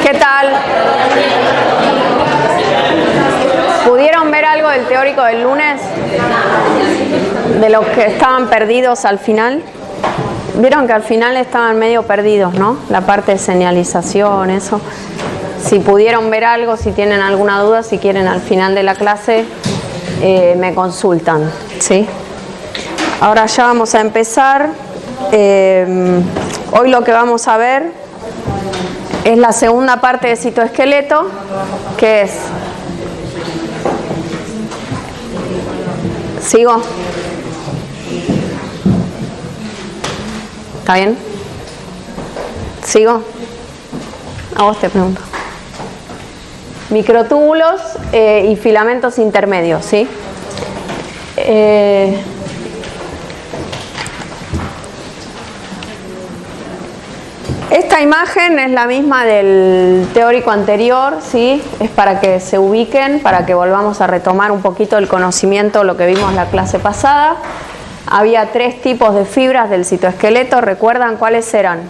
¿Qué tal? ¿Pudieron ver algo del teórico del lunes? De los que estaban perdidos al final. Vieron que al final estaban medio perdidos, ¿no? La parte de señalización, eso. Si pudieron ver algo, si tienen alguna duda, si quieren al final de la clase, me consultan, ¿sí? Ahora ya vamos a empezar. Hoy lo que vamos a ver es la segunda parte de citoesqueleto, que es... ¿Sigo? ¿Está bien? ¿Sigo? A vos te pregunto. Microtúbulos y filamentos intermedios, ¿sí? Esta imagen es la misma del teórico anterior, ¿sí? Es para que se ubiquen, para que volvamos a retomar un poquito el conocimiento, lo que vimos la clase pasada. Había 3 tipos de fibras del citoesqueleto, ¿recuerdan cuáles eran?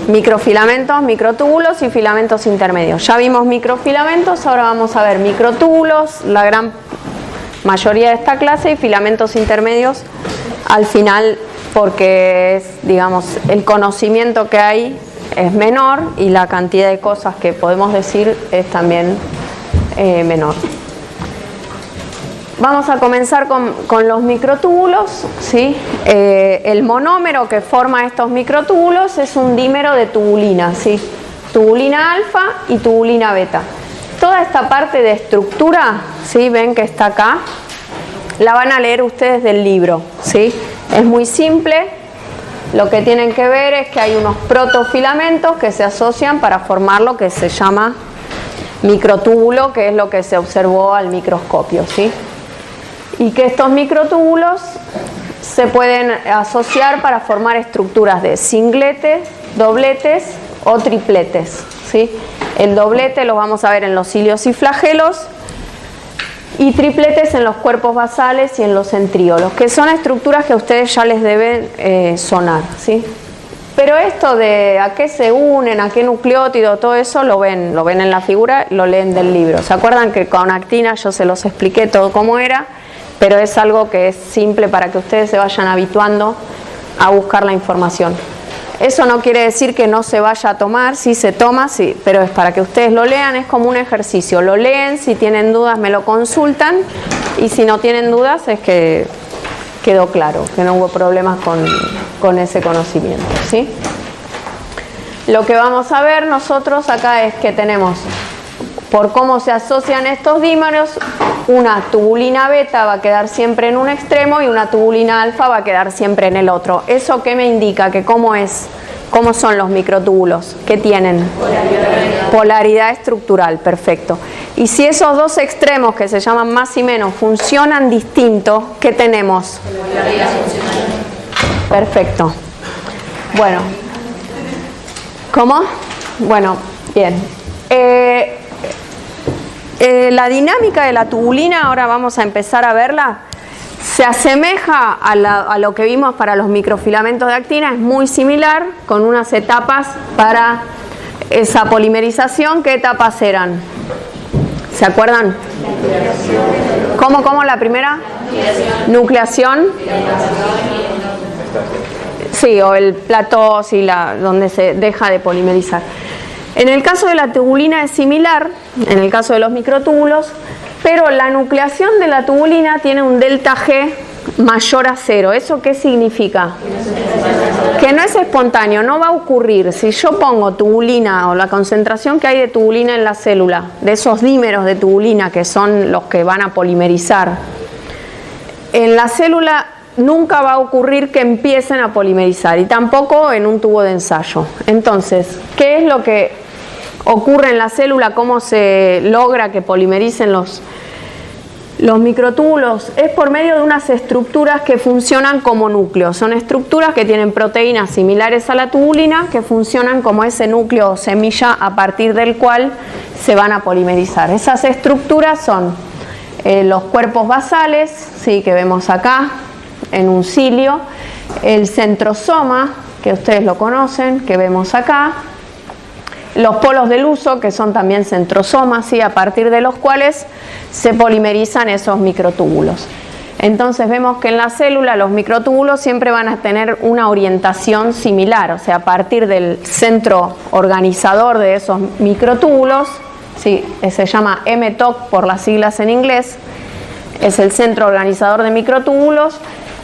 Microfilamentos, microtúbulos y filamentos intermedios. Ya vimos microfilamentos, ahora vamos a ver microtúbulos, la gran mayoría de esta clase, y filamentos intermedios al final, porque es, digamos, el conocimiento que hay es menor y la cantidad de cosas que podemos decir es también menor. Vamos a comenzar con los microtúbulos, ¿sí? El monómero que forma estos microtúbulos es un dímero de tubulina, ¿sí? Tubulina alfa y tubulina beta. Toda esta parte de estructura, ¿sí? Ven que está acá, la van a leer ustedes del libro, ¿sí? Es muy simple. Lo que tienen que ver es que hay unos protofilamentos que se asocian para formar lo que se llama microtúbulo, que es lo que se observó al microscopio, ¿sí? Y que estos microtúbulos se pueden asociar para formar estructuras de singletes, dobletes o tripletes, ¿sí? El doblete lo vamos a ver en los cilios y flagelos, y tripletes en los cuerpos basales y en los centríolos, que son estructuras que a ustedes ya les deben sonar, ¿sí? Pero esto de a qué se unen, a qué nucleótido, todo eso lo ven en la figura, lo leen del libro. ¿Se acuerdan que con actina yo se los expliqué todo cómo era? Pero es algo que es simple para que ustedes se vayan habituando a buscar la información. Eso no quiere decir que no se vaya a tomar, sí se toma, sí, pero es para que ustedes lo lean, es como un ejercicio. Lo leen, si tienen dudas me lo consultan, y si no tienen dudas es que quedó claro, que no hubo problemas con ese conocimiento, ¿sí? Lo que vamos a ver nosotros acá es que tenemos, por cómo se asocian estos dímeros, una tubulina beta va a quedar siempre en un extremo y una tubulina alfa va a quedar siempre en el otro. ¿Eso qué me indica? Que cómo son los microtúbulos, ¿qué tienen? Polaridad estructural, perfecto. Y si esos dos extremos, que se llaman más y menos, funcionan distinto, ¿qué tenemos? Polaridad funcional. Perfecto. Bueno. ¿Cómo? Bueno, bien. La dinámica de la tubulina, ahora vamos a empezar a verla, se asemeja a lo que vimos para los microfilamentos de actina, es muy similar, con unas etapas para esa polimerización. ¿Qué etapas eran? ¿Se acuerdan? ¿Cómo la primera? Nucleación. Sí, o el plató, sí, donde se deja de polimerizar. En el caso de la tubulina es similar, en el caso de los microtúbulos, pero la nucleación de la tubulina tiene un delta G mayor a 0. ¿Eso qué significa? Que no es espontáneo, no va a ocurrir. Si yo pongo tubulina o la concentración que hay de tubulina en la célula, de esos dímeros de tubulina que son los que van a polimerizar, en la célula nunca va a ocurrir que empiecen a polimerizar, y tampoco en un tubo de ensayo. Entonces, ¿qué es lo que ocurre en la célula? ¿Cómo se logra que polimericen los microtúbulos? Es por medio de unas estructuras que funcionan como núcleos. Son estructuras que tienen proteínas similares a la tubulina, que funcionan como ese núcleo o semilla a partir del cual se van a polimerizar. Esas estructuras son los cuerpos basales, ¿sí?, que vemos acá en un cilio, el centrosoma, que ustedes lo conocen, que vemos acá, los polos del uso, que son también centrosomas, ¿sí? A partir de los cuales se polimerizan esos microtúbulos. Entonces vemos que en la célula los microtúbulos siempre van a tener una orientación similar, o sea, a partir del centro organizador de esos microtúbulos, ¿sí? Se llama mTOC por las siglas en inglés, es el centro organizador de microtúbulos,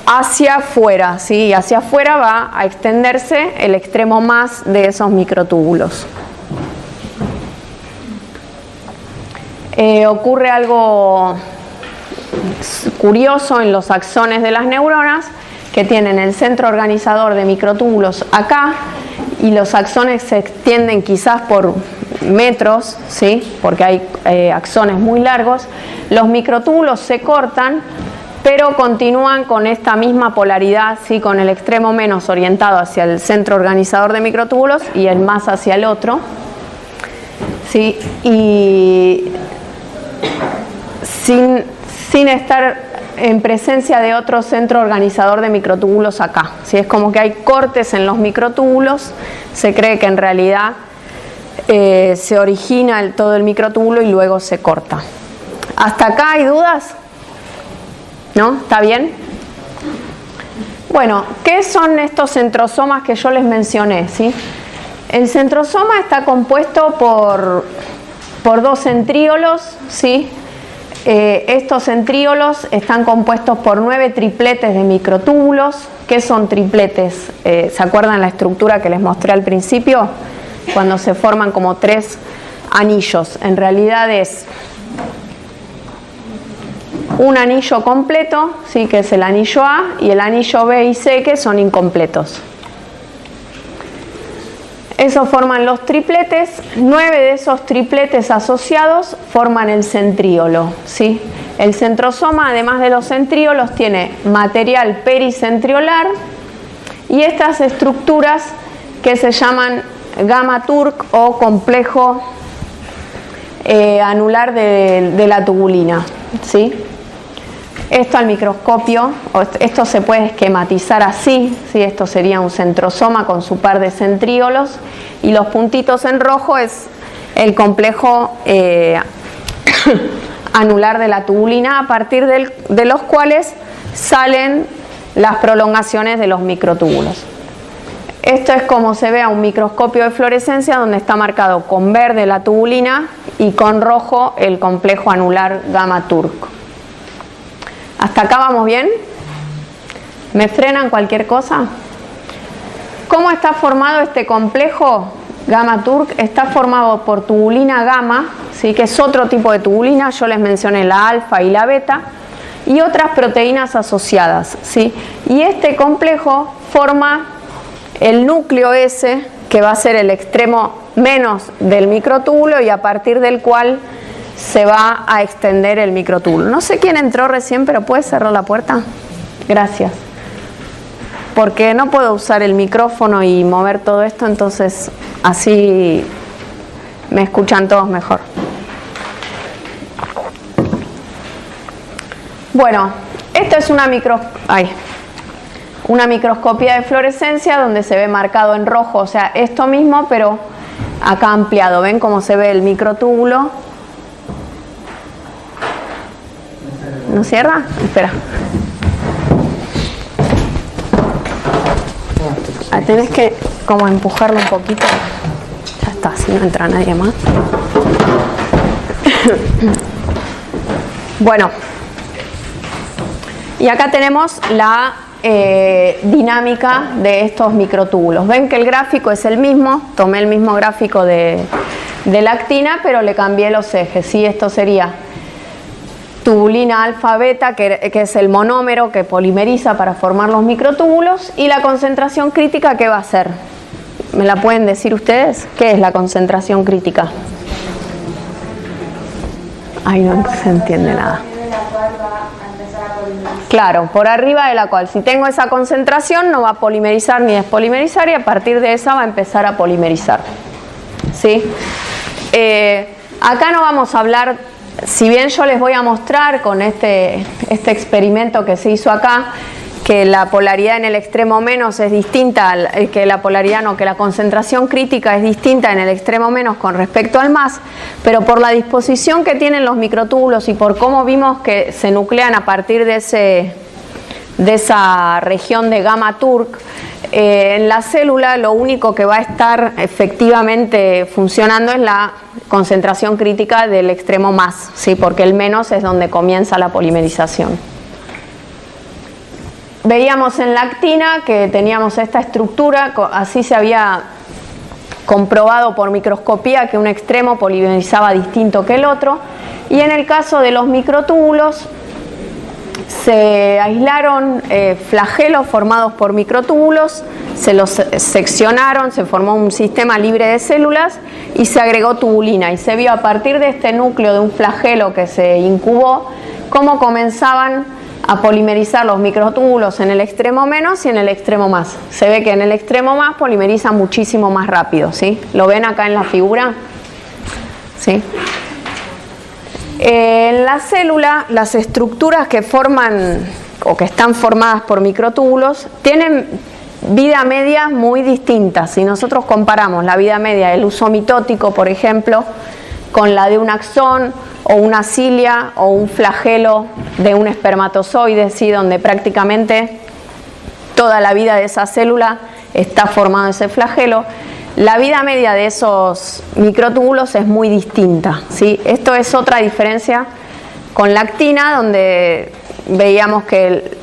hacia afuera, ¿sí? Y hacia afuera va a extenderse el extremo más de esos microtúbulos. Ocurre algo curioso en los axones de las neuronas, que tienen el centro organizador de microtúbulos acá, y los axones se extienden quizás por metros, ¿sí? Porque hay axones muy largos. Los microtúbulos se cortan, pero continúan con esta misma polaridad, ¿sí? Con el extremo menos orientado hacia el centro organizador de microtúbulos y el más hacia el otro, ¿sí? Y sin estar en presencia de otro centro organizador de microtúbulos acá, ¿sí? Es como que hay cortes en los microtúbulos, se cree que en realidad se origina todo el microtúbulo y luego se corta. ¿Hasta acá hay dudas? ¿No? ¿Está bien? Bueno, ¿qué son estos centrosomas que yo les mencioné? ¿Sí? El centrosoma está compuesto por dos centríolos, ¿sí? Estos centríolos están compuestos por 9 tripletes de microtúbulos. ¿Qué son tripletes? ¿Se acuerdan la estructura que les mostré al principio? Cuando se forman como 3 anillos. En realidad es un anillo completo, ¿sí? Que es el anillo A, y el anillo B y C, que son incompletos. Eso forman los tripletes. 9 de esos tripletes asociados forman el centríolo, ¿sí? El centrosoma, además de los centríolos, tiene material pericentriolar y estas estructuras que se llaman gamma turk o complejo anular de la tubulina, ¿sí? Esto al microscopio, esto se puede esquematizar así, ¿sí? Esto sería un centrosoma con su par de centríolos y los puntitos en rojo es el complejo anular de la tubulina, a partir de los cuales salen las prolongaciones de los microtúbulos. Esto es como se ve a un microscopio de fluorescencia, donde está marcado con verde la tubulina y con rojo el complejo anular gamma turk. ¿Hasta acá vamos bien? ¿Me frenan cualquier cosa? ¿Cómo está formado este complejo gamma turk? Está formado por tubulina gamma, ¿sí? Que es otro tipo de tubulina, yo les mencioné la alfa y la beta, y otras proteínas asociadas, ¿sí? Y este complejo forma el núcleo S, que va a ser el extremo menos del microtúbulo y a partir del cual se va a extender el microtúbulo. No sé quién entró recién, pero ¿puede cerrar la puerta? Gracias. Porque no puedo usar el micrófono y mover todo esto, entonces así me escuchan todos mejor. Bueno, esto es una microscopía de fluorescencia donde se ve marcado en rojo, o sea, esto mismo, pero acá ampliado. ¿Ven cómo se ve el microtúbulo? ¿No cierra? Espera. Tenés que como empujarlo un poquito. Ya está, así no entra nadie más. Bueno. Y acá tenemos la dinámica de estos microtúbulos. Ven que el gráfico es el mismo. Tomé el mismo gráfico de la actina, pero le cambié los ejes. ¿Sí? Esto sería tubulina alfa beta, que es el monómero que polimeriza para formar los microtúbulos, y la concentración crítica, ¿qué va a ser? ¿Me la pueden decir ustedes? ¿Qué es la concentración crítica? Ay, no se entiende nada. Claro, por arriba de la cual, si tengo esa concentración, no va a polimerizar ni despolimerizar, y a partir de esa va a empezar a polimerizar. ¿Sí? Acá no vamos a hablar, si bien yo les voy a mostrar con este experimento que se hizo acá, que la polaridad en el extremo menos es distinta, que la polaridad no, que la concentración crítica es distinta en el extremo menos con respecto al más, pero por la disposición que tienen los microtúbulos y por cómo vimos que se nuclean a partir de esa región de gamma Turk, en la célula lo único que va a estar efectivamente funcionando es la concentración crítica del extremo más, ¿sí? Porque el menos es donde comienza la polimerización. Veíamos en la actina que teníamos esta estructura, así se había comprobado por microscopía que un extremo polimerizaba distinto que el otro, y en el caso de los microtúbulos se aislaron flagelos formados por microtúbulos, se los seccionaron, se formó un sistema libre de células y se agregó tubulina, y se vio a partir de este núcleo de un flagelo que se incubó cómo comenzaban a polimerizar los microtúbulos en el extremo menos y en el extremo más. Se ve que en el extremo más polimeriza muchísimo más rápido, ¿sí? ¿Lo ven acá en la figura? ¿Sí? En la célula, las estructuras que forman o que están formadas por microtúbulos tienen vida media muy distintas. Si nosotros comparamos la vida media del uso mitótico, por ejemplo, con la de un axón o una cilia o un flagelo de un espermatozoide, ¿sí? Donde prácticamente toda la vida de esa célula está formado ese flagelo, la vida media de esos microtúbulos es muy distinta, ¿sí? Esto es otra diferencia con la actina, donde veíamos que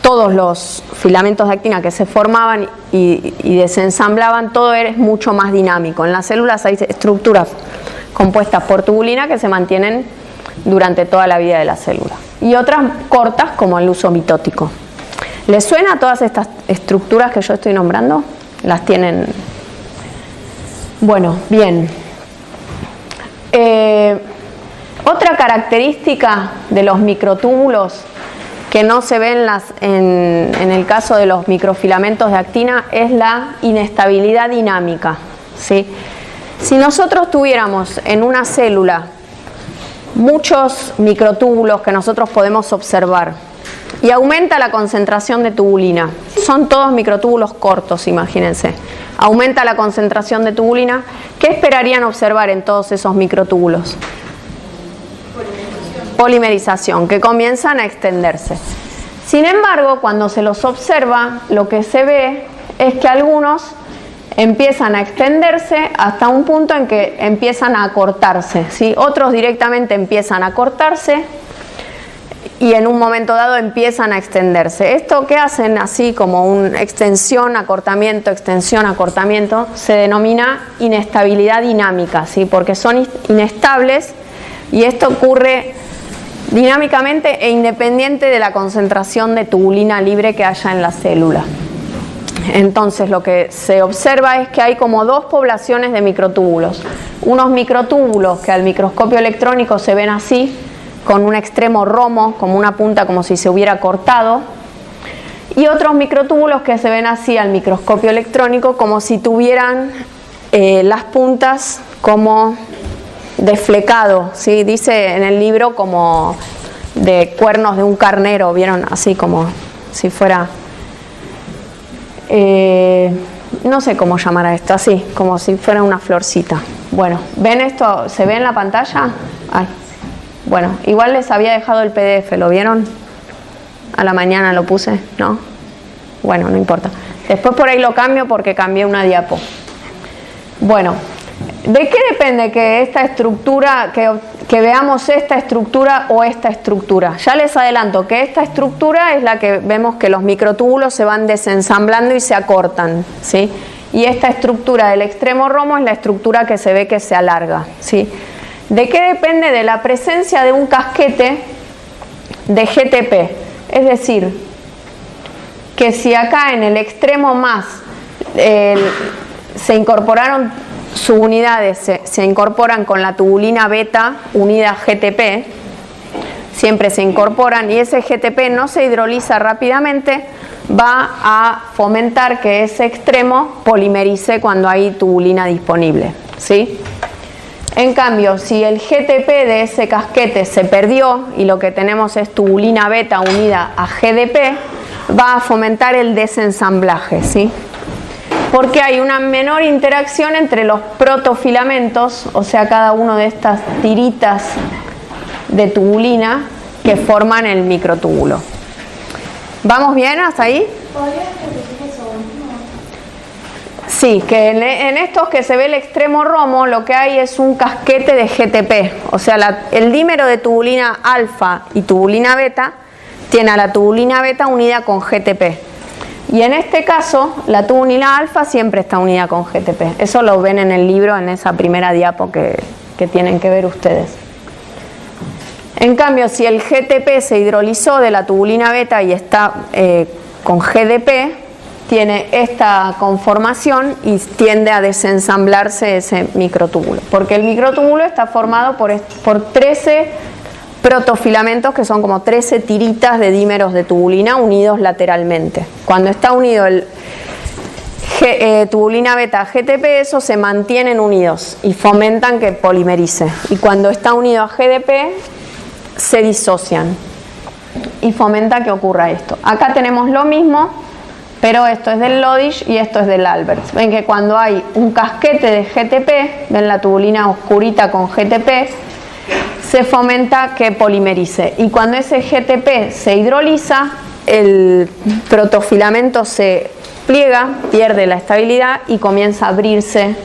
todos los filamentos de actina que se formaban y desensamblaban, todo es mucho más dinámico. En las células hay estructuras compuestas por tubulina que se mantienen durante toda la vida de la célula, y otras cortas como el uso mitótico. ¿Les suena todas estas estructuras que yo estoy nombrando? Las tienen. Bueno, bien. Otra característica de los microtúbulos que no se ven en el caso de los microfilamentos de actina es la inestabilidad dinámica, ¿sí? Si nosotros tuviéramos en una célula muchos microtúbulos que nosotros podemos observar y aumenta la concentración de tubulina, son todos microtúbulos cortos, imagínense, aumenta la concentración de tubulina, ¿qué esperarían observar en todos esos microtúbulos? Polimerización, que comienzan a extenderse. Sin embargo, cuando se los observa, lo que se ve es que algunos empiezan a extenderse hasta un punto en que empiezan a acortarse, ¿sí? Otros directamente empiezan a acortarse y en un momento dado empiezan a extenderse. Esto que hacen así como una extensión, acortamiento, se denomina inestabilidad dinámica, ¿sí? Porque son inestables y esto ocurre dinámicamente e independiente de la concentración de tubulina libre que haya en la célula. Entonces lo que se observa es que hay como dos poblaciones de microtúbulos. Unos microtúbulos que al microscopio electrónico se ven así, con un extremo romo, como una punta como si se hubiera cortado, y otros microtúbulos que se ven así al microscopio electrónico como si tuvieran las puntas como desflecado, ¿sí? Dice en el libro como de cuernos de un carnero, ¿vieron? Así como si fuera... no sé cómo llamar a esto, así, como si fuera una florcita. Bueno, ¿ven esto? ¿Se ve en la pantalla? Ay. Bueno, igual les había dejado el PDF, ¿lo vieron? A la mañana lo puse, ¿no? Bueno, no importa. Después por ahí lo cambio porque cambié una diapo. Bueno, ¿de qué depende que esta estructura, que veamos esta estructura o esta estructura? Ya les adelanto que esta estructura es la que vemos que los microtúbulos se van desensamblando y se acortan, ¿sí? Y esta estructura del extremo romo es la estructura que se ve que se alarga, ¿sí? ¿De qué depende? De la presencia de un casquete de GTP. Es decir, que si acá en el extremo más se incorporaron subunidades, se incorporan con la tubulina beta unida a GTP, siempre se incorporan, y ese GTP no se hidroliza rápidamente, va a fomentar que ese extremo polimerice cuando hay tubulina disponible, ¿sí? En cambio, si el GTP de ese casquete se perdió y lo que tenemos es tubulina beta unida a GDP, va a fomentar el desensamblaje, ¿sí? Porque hay una menor interacción entre los protofilamentos, o sea, cada uno de estas tiritas de tubulina que forman el microtúbulo. ¿Vamos bien hasta ahí? Sí, que en estos que se ve el extremo romo lo que hay es un casquete de GTP, o sea, el dímero de tubulina alfa y tubulina beta tiene a la tubulina beta unida con GTP. Y en este caso, la tubulina alfa siempre está unida con GTP. Eso lo ven en el libro, en esa primera diapo que tienen que ver ustedes. En cambio, si el GTP se hidrolizó de la tubulina beta y está con GDP, tiene esta conformación y tiende a desensamblarse ese microtúbulo. Porque el microtúbulo está formado por 13 protofilamentos, que son como 13 tiritas de dímeros de tubulina unidos lateralmente. Cuando está unido el tubulina beta GTP, esos se mantienen unidos y fomentan que polimerice. Y cuando está unido a GDP, se disocian y fomenta que ocurra esto. Acá tenemos lo mismo, pero esto es del Lodish y esto es del Alberts. Ven que cuando hay un casquete de GTP, ven la tubulina oscurita con GTP, se fomenta que polimerice. Y cuando ese GTP se hidroliza, el protofilamento se pliega, pierde la estabilidad y comienza a abrirse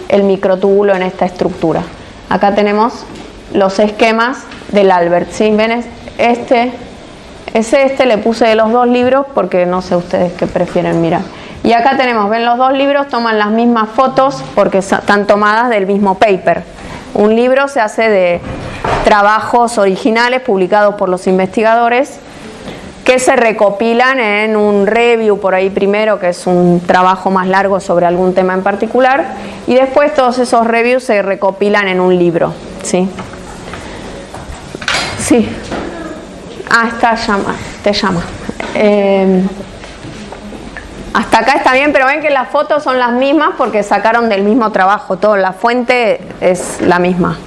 el microtúbulo en esta estructura. Acá tenemos los esquemas del Albert, ¿sí? ¿Ven? Este le puse de los dos libros porque no sé ustedes qué prefieren mirar. Y acá tenemos, ven, los dos libros toman las mismas fotos porque están tomadas del mismo paper. Un libro se hace de trabajos originales publicados por los investigadores que se recopilan en un review por ahí primero, que es un trabajo más largo sobre algún tema en particular, y después todos esos reviews se recopilan en un libro, ¿sí? Sí. Te llama. Hasta acá está bien, pero ven que las fotos son las mismas porque sacaron del mismo trabajo. Todo, la fuente es la misma.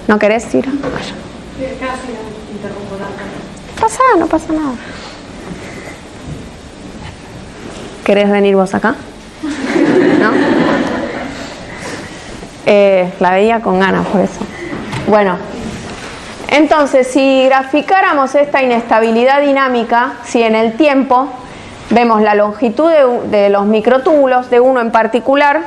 ¿No querés ir? No pasa nada. ¿Querés venir vos acá? ¿No? La veía con ganas por eso. Bueno. Entonces, si graficáramos esta inestabilidad dinámica, si en el tiempo vemos la longitud de los microtúbulos, de uno en particular,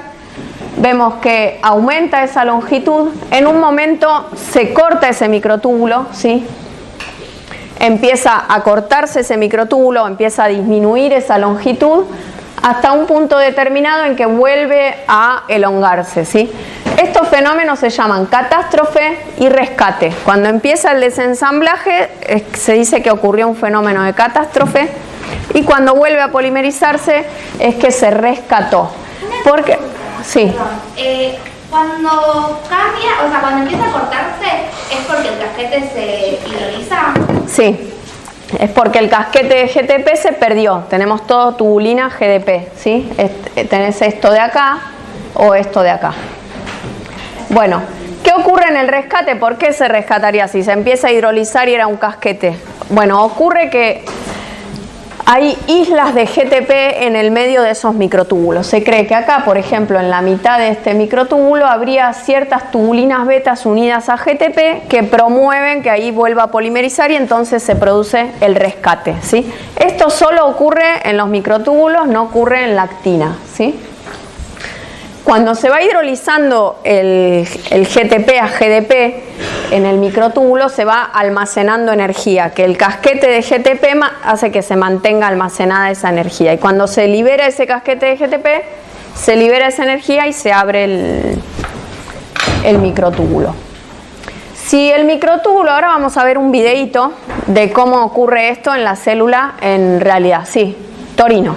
vemos que aumenta esa longitud, en un momento se corta ese microtúbulo, ¿sí? Empieza a cortarse ese microtúbulo, empieza a disminuir esa longitud, hasta un punto determinado en que vuelve a elongarse, ¿sí? Estos fenómenos se llaman catástrofe y rescate. Cuando empieza el desensamblaje, se dice que ocurrió un fenómeno de catástrofe, y cuando vuelve a polimerizarse es que se rescató. Porque, sí. Cuando cambia, o sea, cuando empieza a cortarse, ¿es porque el casquete se hidroliza? Sí. Es porque el casquete de GTP se perdió. Tenemos todo tubulina GDP, ¿sí? Tenés esto de acá o esto de acá. Bueno, ¿qué ocurre en el rescate? ¿Por qué se rescataría si se empieza a hidrolizar y era un casquete? Bueno, ocurre que hay islas de GTP en el medio de esos microtúbulos. Se cree que acá, por ejemplo, en la mitad de este microtúbulo habría ciertas tubulinas betas unidas a GTP que promueven que ahí vuelva a polimerizar y entonces se produce el rescate, ¿sí? Esto solo ocurre en los microtúbulos, no ocurre en la actina, ¿sí? Cuando se va hidrolizando el GTP a GDP en el microtúbulo, se va almacenando energía, que el casquete de GTP hace que se mantenga almacenada esa energía. Y cuando se libera ese casquete de GTP, se libera esa energía y se abre el microtúbulo. Si el microtúbulo, ahora vamos a ver un videíto de cómo ocurre esto en la célula en realidad. Sí, Torino.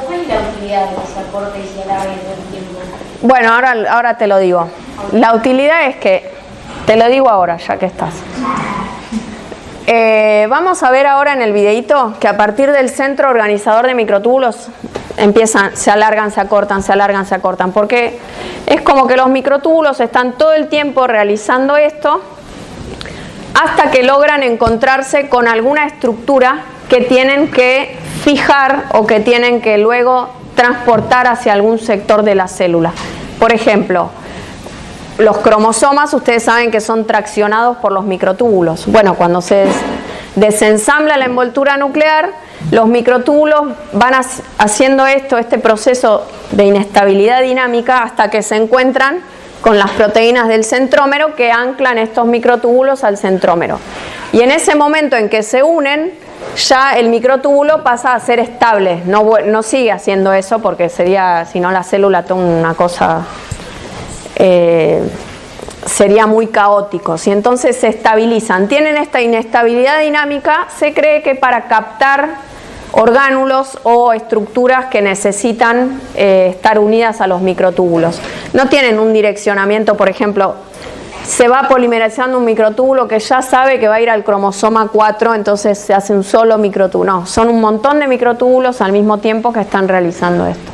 ¿Cuál es la utilidad de que se acorte y se alargue todo el tiempo? Bueno, ahora te lo digo. La utilidad es que, te lo digo ahora, ya que estás. Vamos a ver ahora en el videíto que a partir del centro organizador de microtúbulos, se alargan, se acortan, se alargan, se acortan, porque es como que los microtúbulos están todo el tiempo realizando esto hasta que logran encontrarse con alguna estructura que tienen que fijar o que tienen que luego transportar hacia algún sector de la célula. Por ejemplo, los cromosomas, ustedes saben que son traccionados por los microtúbulos. Bueno, cuando se desensambla la envoltura nuclear, los microtúbulos van haciendo este proceso de inestabilidad dinámica hasta que se encuentran con las proteínas del centrómero que anclan estos microtúbulos al centrómero. Y en ese momento en que se unen, ya el microtúbulo pasa a ser estable, no sigue haciendo eso porque sería, si no la célula, toda una cosa, sería muy caótico. Si entonces se estabilizan, tienen esta inestabilidad dinámica, se cree que para captar orgánulos o estructuras que necesitan estar unidas a los microtúbulos. No tienen un direccionamiento, por ejemplo, se va polimerizando un microtúbulo que ya sabe que va a ir al cromosoma 4, entonces se hace un solo microtúbulo. No, son un montón de microtúbulos al mismo tiempo que están realizando esto.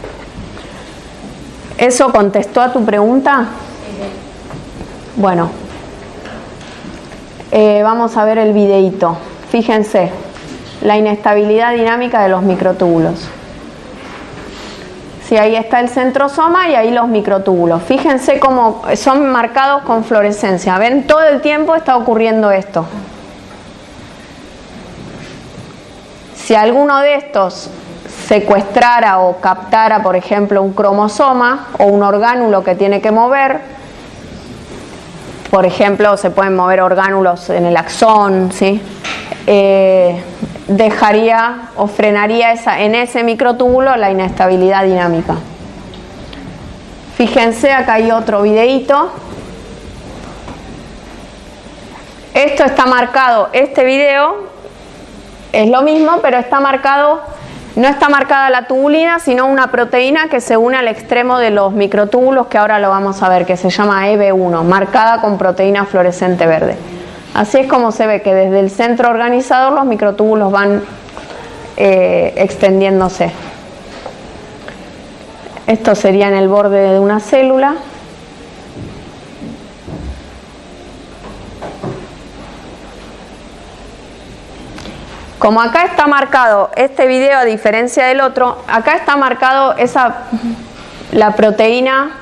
¿Eso contestó a tu pregunta? Bueno, vamos a ver el videíto. Fíjense, la inestabilidad dinámica de los microtúbulos. Sí, ahí está el centrosoma y ahí los microtúbulos. Fíjense cómo son marcados con fluorescencia. ¿Ven? Todo el tiempo está ocurriendo esto. Si alguno de estos secuestrara o captara, por ejemplo, un cromosoma o un orgánulo que tiene que mover, por ejemplo, se pueden mover orgánulos en el axón, ¿sí? Dejaría o frenaría en ese microtúbulo la inestabilidad dinámica. Fíjense, acá hay otro videíto. Esto está marcado, este video es lo mismo, pero está marcado, no está marcada la tubulina, sino una proteína que se une al extremo de los microtúbulos, que ahora lo vamos a ver, que se llama EB1, marcada con proteína fluorescente verde. Así es como se ve que desde el centro organizador los microtúbulos van extendiéndose. Esto sería en el borde de una célula. Como acá está marcado este video, a diferencia del otro, acá está marcado la proteína.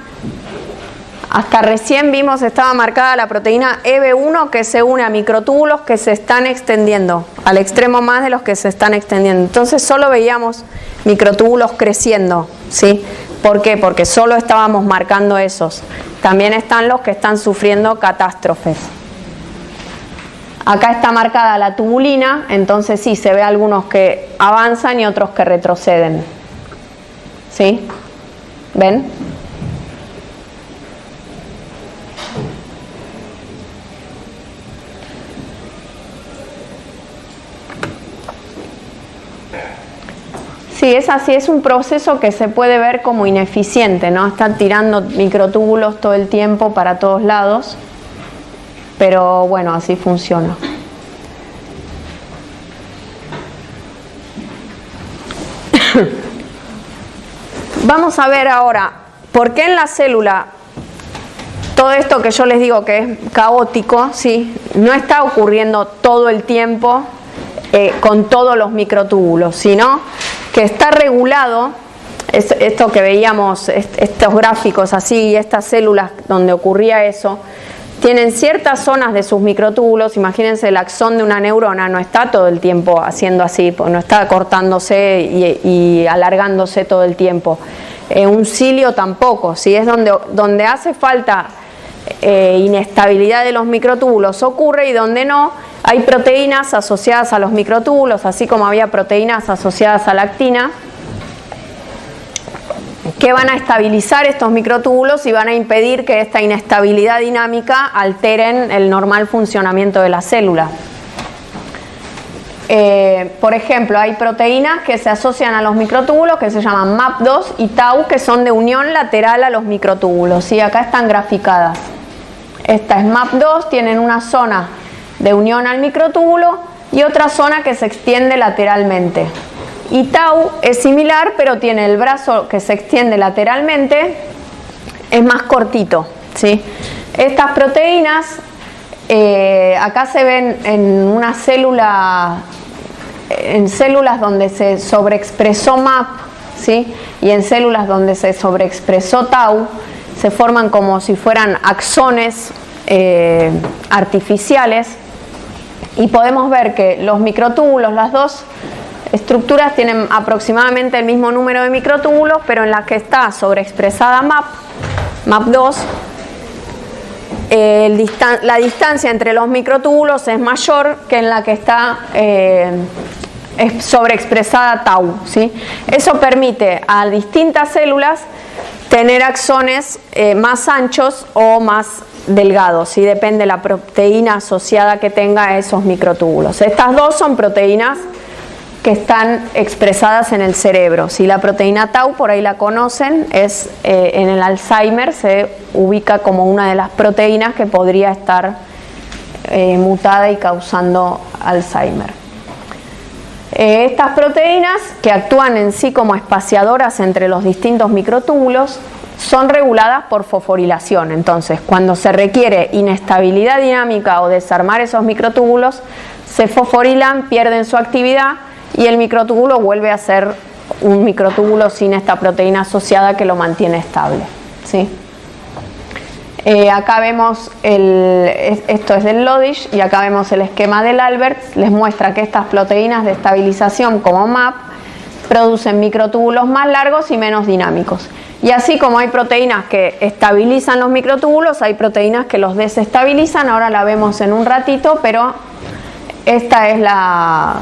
Hasta recién vimos estaba marcada la proteína EB1 que se une a microtúbulos que se están extendiendo, al extremo más de los que se están extendiendo. Entonces solo veíamos microtúbulos creciendo, ¿sí? ¿Por qué? Porque solo estábamos marcando esos. También están los que están sufriendo catástrofes. Acá está marcada la tubulina, entonces sí, se ve algunos que avanzan y otros que retroceden. ¿Sí? ¿Ven? Sí, es así, es un proceso que se puede ver como ineficiente, ¿no? Están tirando microtúbulos todo el tiempo para todos lados, pero bueno, así funciona. Vamos a ver ahora, ¿por qué en la célula todo esto que yo les digo que es caótico, ¿sí? No está ocurriendo todo el tiempo con todos los microtúbulos, sino que está regulado, esto que veíamos, estos gráficos así, estas células donde ocurría eso, tienen ciertas zonas de sus microtúbulos. Imagínense, el axón de una neurona no está todo el tiempo haciendo así, no está cortándose y alargándose todo el tiempo. Un cilio tampoco, ¿sí? Es donde hace falta inestabilidad de los microtúbulos ocurre, y donde no, hay proteínas asociadas a los microtúbulos, así como había proteínas asociadas a la actina, que van a estabilizar estos microtúbulos y van a impedir que esta inestabilidad dinámica alteren el normal funcionamiento de la célula. Por ejemplo, hay proteínas que se asocian a los microtúbulos que se llaman MAP2 y Tau, que son de unión lateral a los microtúbulos, ¿sí? Acá están graficadas. Esta es MAP2, tienen una zona de unión al microtúbulo y otra zona que se extiende lateralmente. Y tau es similar, pero tiene el brazo que se extiende lateralmente, es más cortito, ¿sí? Estas proteínas, acá se ven en una célula, en células donde se sobreexpresó MAP, ¿sí? Y en células donde se sobreexpresó tau, se forman como si fueran axones artificiales, y podemos ver que los microtúbulos, las dos estructuras tienen aproximadamente el mismo número de microtúbulos, pero en la que está sobreexpresada MAP2, la distancia entre los microtúbulos es mayor que en la que está sobreexpresada tau, ¿sí? Eso permite a distintas células tener axones más anchos o más delgados, ¿sí? Depende de la proteína asociada que tenga a esos microtúbulos. Estas dos son proteínas que están expresadas en el cerebro. Si la proteína tau, por ahí la conocen, es en el Alzheimer se ubica como una de las proteínas que podría estar mutada y causando Alzheimer. Estas proteínas, que actúan en sí como espaciadoras entre los distintos microtúbulos, son reguladas por fosforilación. Entonces, cuando se requiere inestabilidad dinámica o desarmar esos microtúbulos, se fosforilan, pierden su actividad y el microtúbulo vuelve a ser un microtúbulo sin esta proteína asociada que lo mantiene estable, ¿sí? Acá vemos, esto es del Lodish, y acá vemos el esquema del Albert. Les muestra que estas proteínas de estabilización como MAP producen microtúbulos más largos y menos dinámicos. Y así como hay proteínas que estabilizan los microtúbulos, hay proteínas que los desestabilizan. Ahora la vemos en un ratito, pero esta es la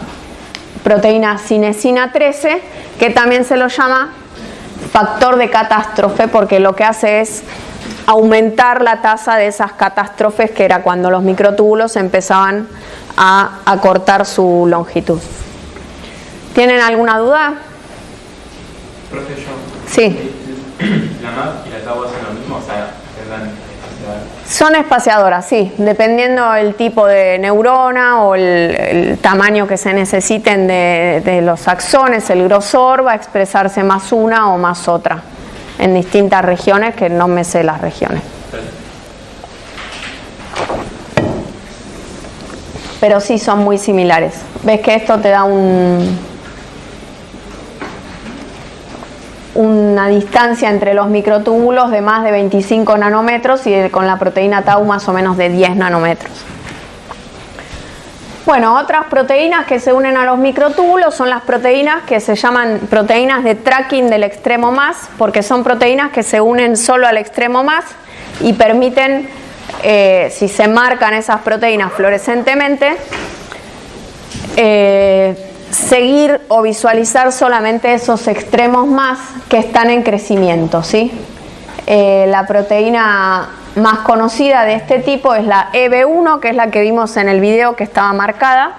proteína cinesina 13, que también se lo llama factor de catástrofe, porque lo que hace es aumentar la tasa de esas catástrofes, que era cuando los microtúbulos empezaban a acortar su longitud. ¿Tienen alguna duda? Profe, yo. Sí. ¿La MAP y la tau hacen lo mismo? O sea, ¿tendrán espaciadoras? Son espaciadoras, sí, dependiendo del tipo de neurona o el tamaño que se necesiten de los axones, el grosor, va a expresarse más una o más otra en distintas regiones, que no me sé las regiones. Pero sí son muy similares. ¿Ves que esto te da una distancia entre los microtúbulos de más de 25 nanómetros y con la proteína tau más o menos de 10 nanómetros? Bueno, otras proteínas que se unen a los microtúbulos son las proteínas que se llaman proteínas de tracking del extremo más, porque son proteínas que se unen solo al extremo más y permiten, si se marcan esas proteínas fluorescentemente, seguir o visualizar solamente esos extremos más que están en crecimiento, ¿sí? La proteína más conocida de este tipo es la EB1, que es la que vimos en el video que estaba marcada,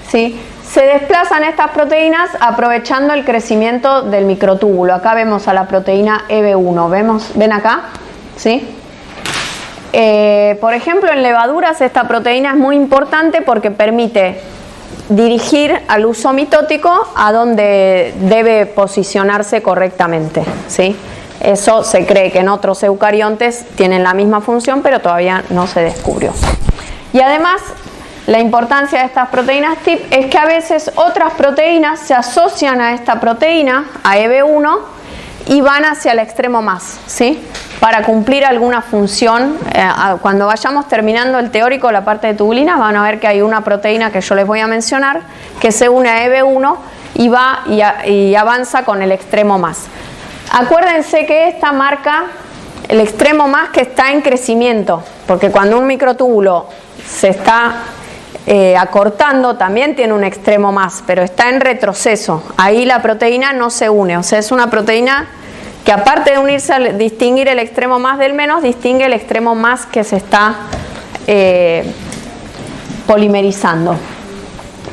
¿sí? Se desplazan estas proteínas aprovechando el crecimiento del microtúbulo. Acá vemos a la proteína EB1, ¿ven acá? ¿Sí? Por ejemplo, en levaduras esta proteína es muy importante porque permite dirigir al uso mitótico a donde debe posicionarse correctamente, ¿sí? Eso se cree que en otros eucariontes tienen la misma función, pero todavía no se descubrió. Y además, la importancia de estas proteínas TIP es que a veces otras proteínas se asocian a esta proteína, a EB1, y van hacia el extremo más, ¿sí? Para cumplir alguna función. Cuando vayamos terminando el teórico, la parte de tubulinas, van a ver que hay una proteína que yo les voy a mencionar, que se une a EB1 y va y avanza con el extremo más. Acuérdense que esta marca el extremo más que está en crecimiento, porque cuando un microtúbulo se está acortando también tiene un extremo más, pero está en retroceso. Ahí la proteína no se une, o sea, es una proteína que aparte de unirse a distinguir el extremo más del menos, distingue el extremo más que se está polimerizando.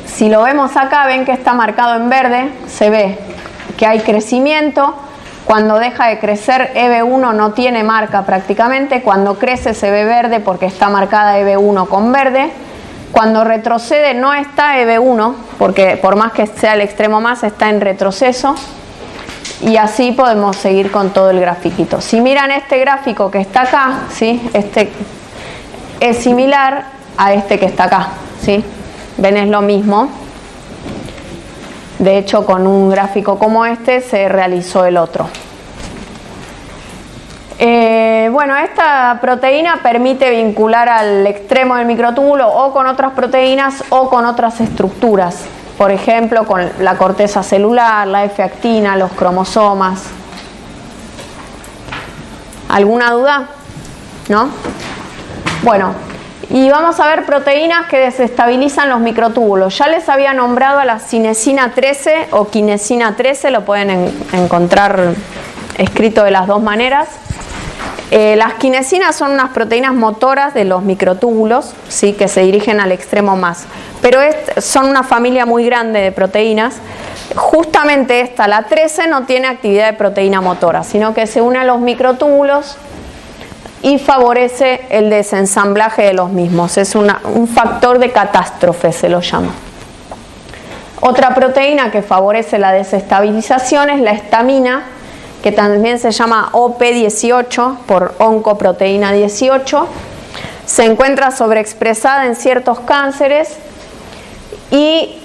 Si lo vemos acá, ven que está marcado en verde, se ve que hay crecimiento. Cuando deja de crecer, EB1 no tiene marca prácticamente. Cuando crece se ve verde porque está marcada EB1 con verde. Cuando retrocede no está EB1 porque por más que sea el extremo más, está en retroceso. Y así podemos seguir con todo el grafiquito. Si miran este gráfico que está acá, ¿sí? Este es similar a este que está acá, ¿sí? Ven, es lo mismo. De hecho, con un gráfico como este se realizó el otro. Bueno, esta proteína permite vincular al extremo del microtúbulo o con otras proteínas o con otras estructuras. Por ejemplo, con la corteza celular, la F-actina, los cromosomas. ¿Alguna duda? ¿No? Bueno, y vamos a ver proteínas que desestabilizan los microtúbulos. Ya les había nombrado a la cinesina 13 o quinesina 13, lo pueden encontrar escrito de las dos maneras. Las quinesinas son unas proteínas motoras de los microtúbulos, ¿sí? Que se dirigen al extremo más. Pero son una familia muy grande de proteínas. Justamente esta, la 13, no tiene actividad de proteína motora, sino que se une a los microtúbulos y favorece el desensamblaje de los mismos. Es un factor de catástrofe, se lo llama. Otra proteína que favorece la desestabilización es la estamina, que también se llama OP18 por oncoproteína 18. Se encuentra sobreexpresada en ciertos cánceres y,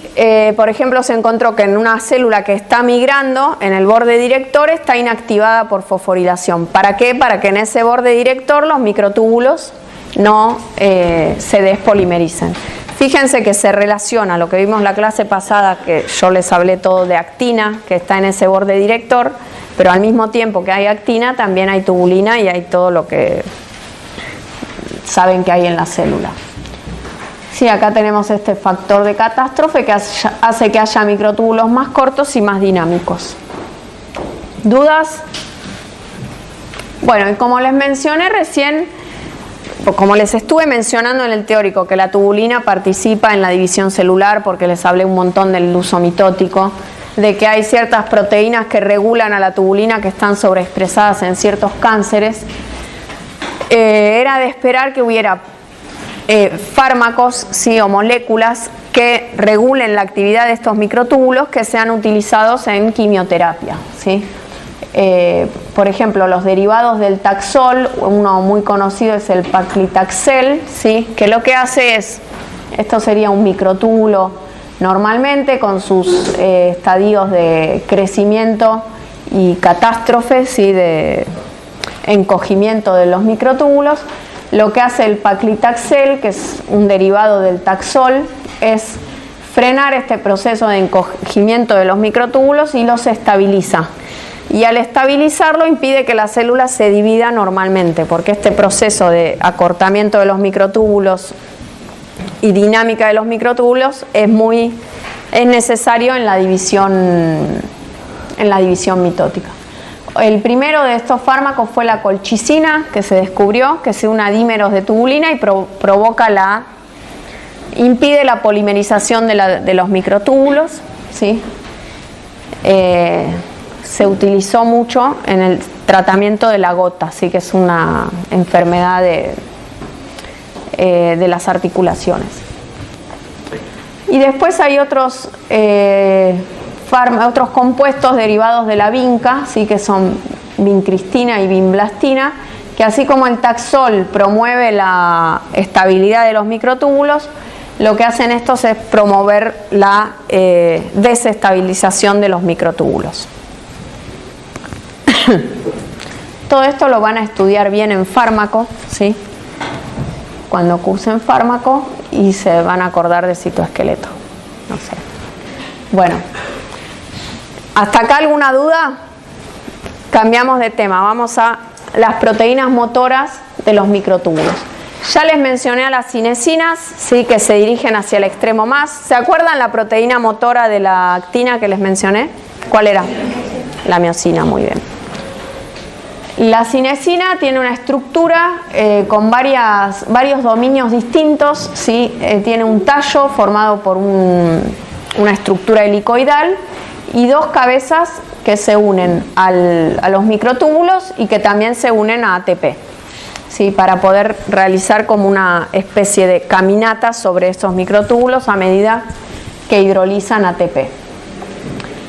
por ejemplo, se encontró que en una célula que está migrando en el borde director está inactivada por fosforilación. ¿Para qué? Para que en ese borde director los microtúbulos no se despolimericen. Fíjense que se relaciona lo que vimos la clase pasada, que yo les hablé todo de actina, que está en ese borde director, pero al mismo tiempo que hay actina también hay tubulina y hay todo lo que saben que hay en la célula. Sí, acá tenemos este factor de catástrofe que hace que haya microtúbulos más cortos y más dinámicos. ¿Dudas? Bueno, y como les mencioné recién, o como les estuve mencionando en el teórico, que la tubulina participa en la división celular, porque les hablé un montón del uso mitótico, de que hay ciertas proteínas que regulan a la tubulina que están sobreexpresadas en ciertos cánceres, era de esperar que hubiera fármacos, sí, o moléculas que regulen la actividad de estos microtúbulos que sean utilizados en quimioterapia, ¿sí? Por ejemplo, los derivados del Taxol, uno muy conocido es el Paclitaxel, ¿sí? Que lo que hace es, esto sería un microtúbulo normalmente con sus estadios de crecimiento y catástrofe, ¿sí? De encogimiento de los microtúbulos. Lo que hace el Paclitaxel, que es un derivado del Taxol, es frenar este proceso de encogimiento de los microtúbulos y los estabiliza. Y al estabilizarlo impide que la célula se divida normalmente, porque este proceso de acortamiento de los microtúbulos y dinámica de los microtúbulos es necesario en la división mitótica. El primero de estos fármacos fue la colchicina, que se descubrió que se une a dímeros de tubulina y impide la polimerización de los microtúbulos, ¿sí? Se utilizó mucho en el tratamiento de la gota, así que es una enfermedad de las articulaciones. Y después hay otros compuestos derivados de la vinca, ¿sí? Que son vincristina y vinblastina, que así como el Taxol promueve la estabilidad de los microtúbulos, lo que hacen estos es promover la desestabilización de los microtúbulos. Todo esto lo van a estudiar bien en fármaco, ¿sí? Cuando cursen fármaco, y se van a acordar de citoesqueleto. No sé. Bueno, ¿hasta acá alguna duda? Cambiamos de tema, vamos a las proteínas motoras de los microtúbulos. Ya les mencioné a las cinesinas, ¿sí? Que se dirigen hacia el extremo más. ¿Se acuerdan la proteína motora de la actina que les mencioné? ¿Cuál era? La miosina, muy bien. La cinesina tiene una estructura con varios dominios distintos, ¿sí? Tiene un tallo formado por una estructura helicoidal y dos cabezas que se unen a los microtúbulos y que también se unen a ATP, ¿sí? Para poder realizar como una especie de caminata sobre estos microtúbulos a medida que hidrolizan ATP.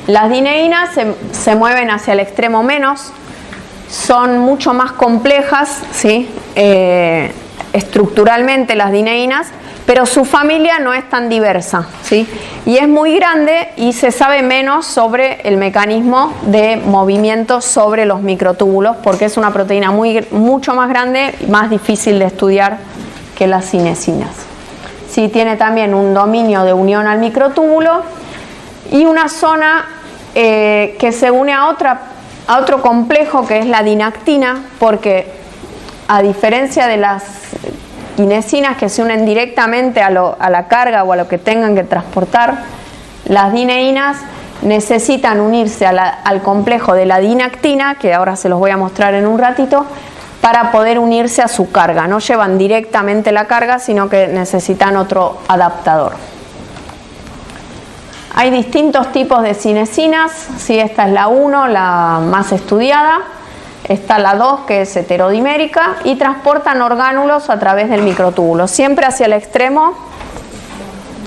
Las dineínas se mueven hacia el extremo menos, son mucho más complejas, ¿sí? Estructuralmente las dineínas, pero su familia no es tan diversa, ¿sí? Y es muy grande y se sabe menos sobre el mecanismo de movimiento sobre los microtúbulos, porque es una proteína mucho más grande y más difícil de estudiar que las cinesinas. Sí, tiene también un dominio de unión al microtúbulo y una zona que se une a otro complejo que es la dinactina, porque a diferencia de las kinesinas que se unen directamente a la carga o a lo que tengan que transportar, las dineínas necesitan unirse al complejo de la dinactina, que ahora se los voy a mostrar en un ratito, para poder unirse a su carga. No llevan directamente la carga, sino que necesitan otro adaptador. Hay distintos tipos de cinesinas, ¿sí? Esta es la 1, la más estudiada. Está la 2, que es heterodimérica, y transportan orgánulos a través del microtúbulo, siempre hacia el extremo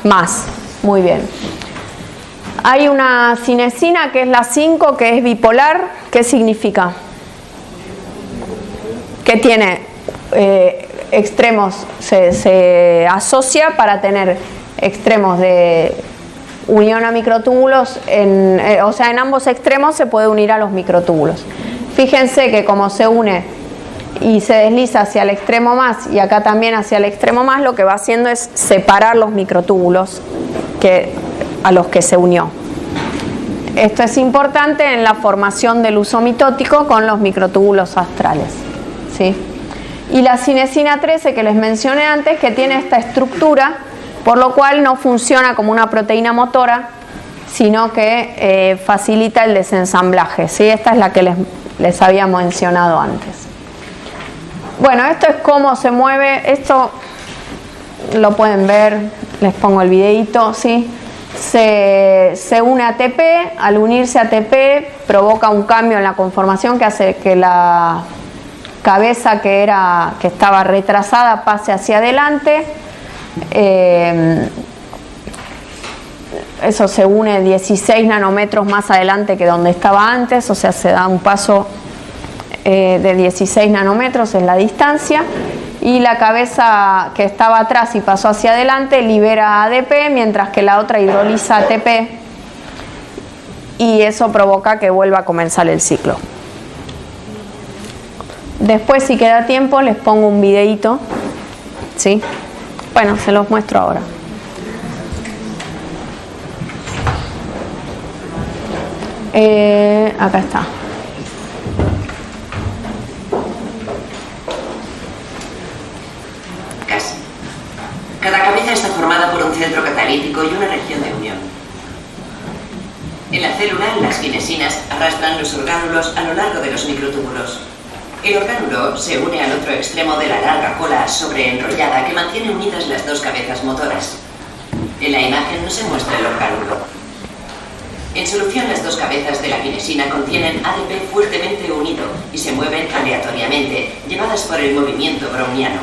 más. Muy bien. Hay una cinesina que es la 5, que es bipolar. ¿Qué significa? Que tiene extremos, se asocia para tener extremos de unión a microtúbulos, o sea, en ambos extremos se puede unir a los microtúbulos. Fíjense que como se une y se desliza hacia el extremo más y acá también hacia el extremo más, lo que va haciendo es separar los microtúbulos a los que se unió. Esto es importante en la formación del uso mitótico con los microtúbulos astrales, ¿sí? Y la cinesina 13 que les mencioné antes, que tiene esta estructura, por lo cual no funciona como una proteína motora, sino que facilita el desensamblaje, ¿sí? Esta es la que les había mencionado antes. Bueno, esto es cómo se mueve. Esto lo pueden ver, les pongo el videito, ¿sí? Se une a ATP. Al unirse a ATP provoca un cambio en la conformación que hace que la cabeza que estaba retrasada pase hacia adelante. Eso se une 16 nanómetros más adelante que donde estaba antes, o sea, se da un paso de 16 nanómetros en la distancia, y la cabeza que estaba atrás y pasó hacia adelante libera ADP, mientras que la otra hidroliza ATP, y eso provoca que vuelva a comenzar el ciclo. Después, si queda tiempo, les pongo un videíto, ¿sí? Bueno, se los muestro ahora. Acá está. Casi. Cada cabeza está formada por un centro catalítico y una región de unión. En la célula, las kinesinas arrastran los orgánulos a lo largo de los microtúbulos. El orgánulo se une al otro extremo de la larga cola sobreenrollada que mantiene unidas las dos cabezas motoras. En la imagen no se muestra el orgánulo. En solución, las dos cabezas de la kinesina contienen ADP fuertemente unido y se mueven aleatoriamente, llevadas por el movimiento browniano.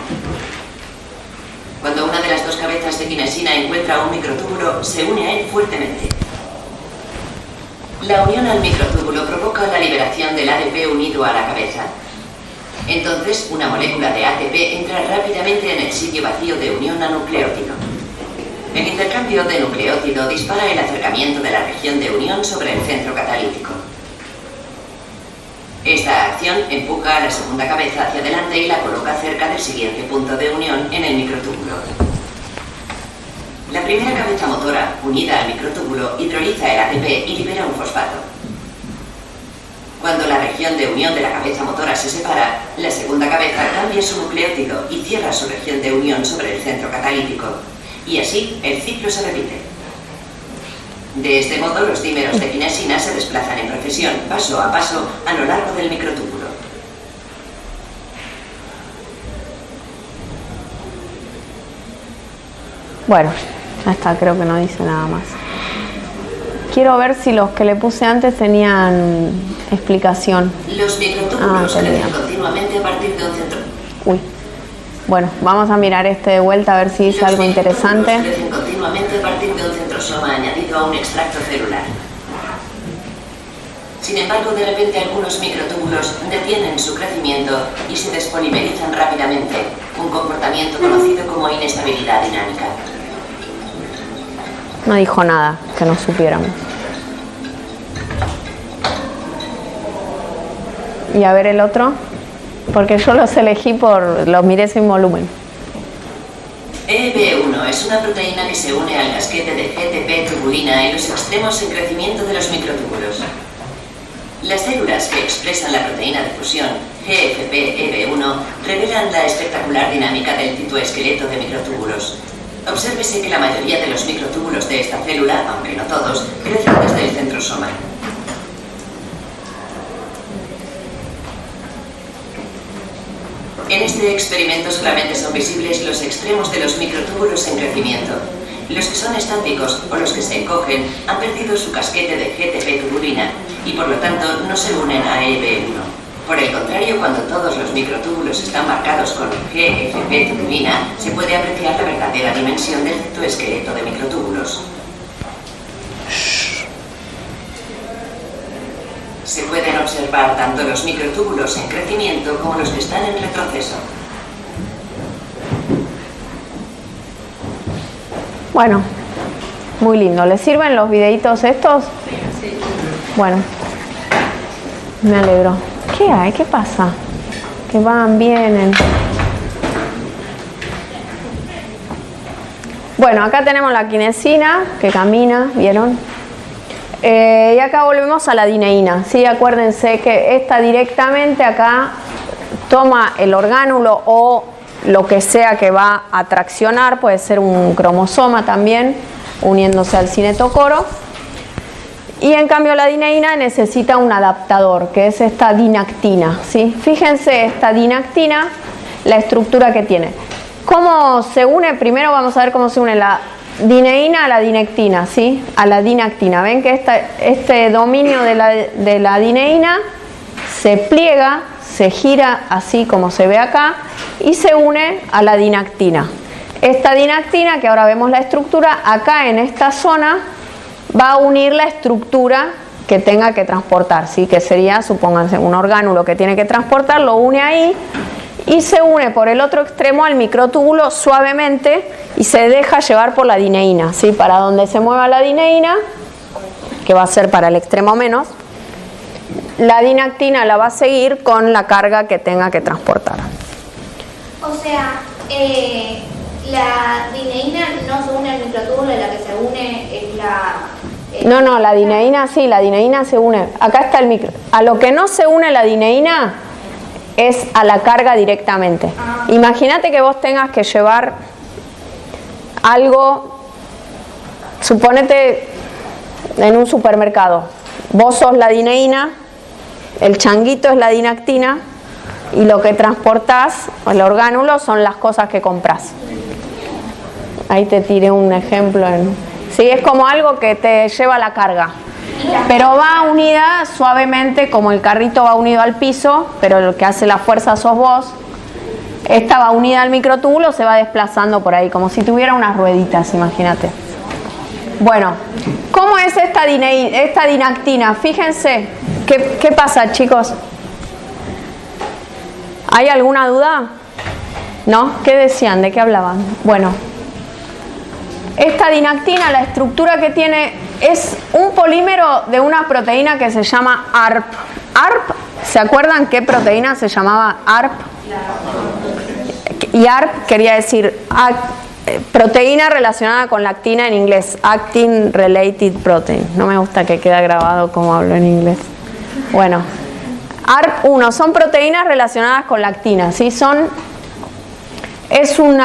Cuando una de las dos cabezas de kinesina encuentra un microtúbulo, se une a él fuertemente. La unión al microtúbulo provoca la liberación del ADP unido a la cabeza. Entonces, una molécula de ATP entra rápidamente en el sitio vacío de unión a nucleótido. El intercambio de nucleótido dispara el acercamiento de la región de unión sobre el centro catalítico. Esta acción empuja a la segunda cabeza hacia adelante y la coloca cerca del siguiente punto de unión en el microtúbulo. La primera cabeza motora, unida al microtúbulo, hidroliza el ATP y libera un fosfato. Cuando la región de unión de la cabeza motora se separa, la segunda cabeza cambia su nucleótido y cierra su región de unión sobre el centro catalítico. Y así, el ciclo se repite. De este modo, los dímeros de kinesina se desplazan en procesión, paso a paso, a lo largo del microtúbulo. Bueno, ya está, creo que no dice nada más. Quiero ver si los que le puse antes tenían explicación. Los microtúbulos crecen continuamente a partir de un centro. Bueno, vamos a mirar este de vuelta a ver si dice algo interesante. Crecen continuamente a partir de un centrosoma añadido a un extracto celular. Sin embargo, de repente algunos microtúbulos detienen su crecimiento y se despolimerizan rápidamente, un comportamiento conocido como inestabilidad dinámica. No dijo nada que no supiéramos. Y a ver el otro, porque yo los elegí los miré sin volumen. EB1 es una proteína que se une al casquete de GTP tubulina en los extremos en crecimiento de los microtúbulos. Las células que expresan la proteína de fusión, GFP-EB1, revelan la espectacular dinámica del citoesqueleto de microtúbulos. Obsérvese que la mayoría de los microtúbulos de esta célula, aunque no todos, crecen desde el centrosoma. En este experimento solamente son visibles los extremos de los microtúbulos en crecimiento. Los que son estáticos o los que se encogen han perdido su casquete de GTP tubulina y por lo tanto no se unen a EB1. Por el contrario, cuando todos los microtúbulos están marcados con GFP tubulina, se puede apreciar la verdadera dimensión del citoesqueleto de microtúbulos. Se pueden observar tanto los microtúbulos en crecimiento como los que están en retroceso. Bueno, muy lindo. ¿Les sirven los videitos estos? Sí. Bueno, me alegro. ¿Qué hay? ¿Qué pasa? Que van, vienen. Bueno, acá tenemos la quinesina que camina, ¿vieron? Y acá volvemos a la dineína, ¿sí? Acuérdense que esta directamente acá toma el orgánulo o lo que sea que va a traccionar, puede ser un cromosoma también, uniéndose al cinetocoro. Y en cambio la dineína necesita un adaptador, que es esta dinactina, ¿sí? Fíjense esta dinactina, la estructura que tiene. ¿Cómo se une? Primero vamos a ver cómo se une la dineína a la dinectina, ¿sí? A la dinactina. Ven que este dominio de la dineína se pliega, se gira así como se ve acá y se une a la dinactina. Esta dinactina, que ahora vemos la estructura, acá en esta zona va a unir la estructura que tenga que transportar, ¿sí? Que sería, supónganse, un orgánulo que tiene que transportar, lo une ahí y se une por el otro extremo al microtúbulo suavemente y se deja llevar por la dineína, ¿sí? Para donde se mueva la dineína, que va a ser para el extremo menos, la dinactina la va a seguir con la carga que tenga que transportar. O sea, la dineína no se une al microtúbulo, la que se une es la... No, la dineína sí, la dineína se une. Acá está el micro. A lo que no se une la dineína es a la carga directamente. Imagínate que vos tengas que llevar algo, suponete en un supermercado. Vos sos la dineína, el changuito es la dinactina y lo que transportás, el orgánulo, son las cosas que comprás. Ahí te tiré un ejemplo. Sí, es como algo que te lleva la carga, pero va unida suavemente, como el carrito va unido al piso, pero el que hace la fuerza sos vos. Esta va unida al microtúbulo, se va desplazando por ahí, como si tuviera unas rueditas, imagínate. Bueno, ¿cómo es esta dinactina? Fíjense, ¿qué pasa, chicos? ¿Hay alguna duda? ¿No? ¿Qué decían? ¿De qué hablaban? Bueno, esta dinactina, la estructura que tiene es un polímero de una proteína que se llama ARP. ARP, ¿se acuerdan qué proteína se llamaba ARP? Y ARP quería decir proteína relacionada con lactina en inglés, Actin Related Protein. No me gusta que quede grabado como hablo en inglés. Bueno, ARP1 son proteínas relacionadas con lactina, ¿sí? Es un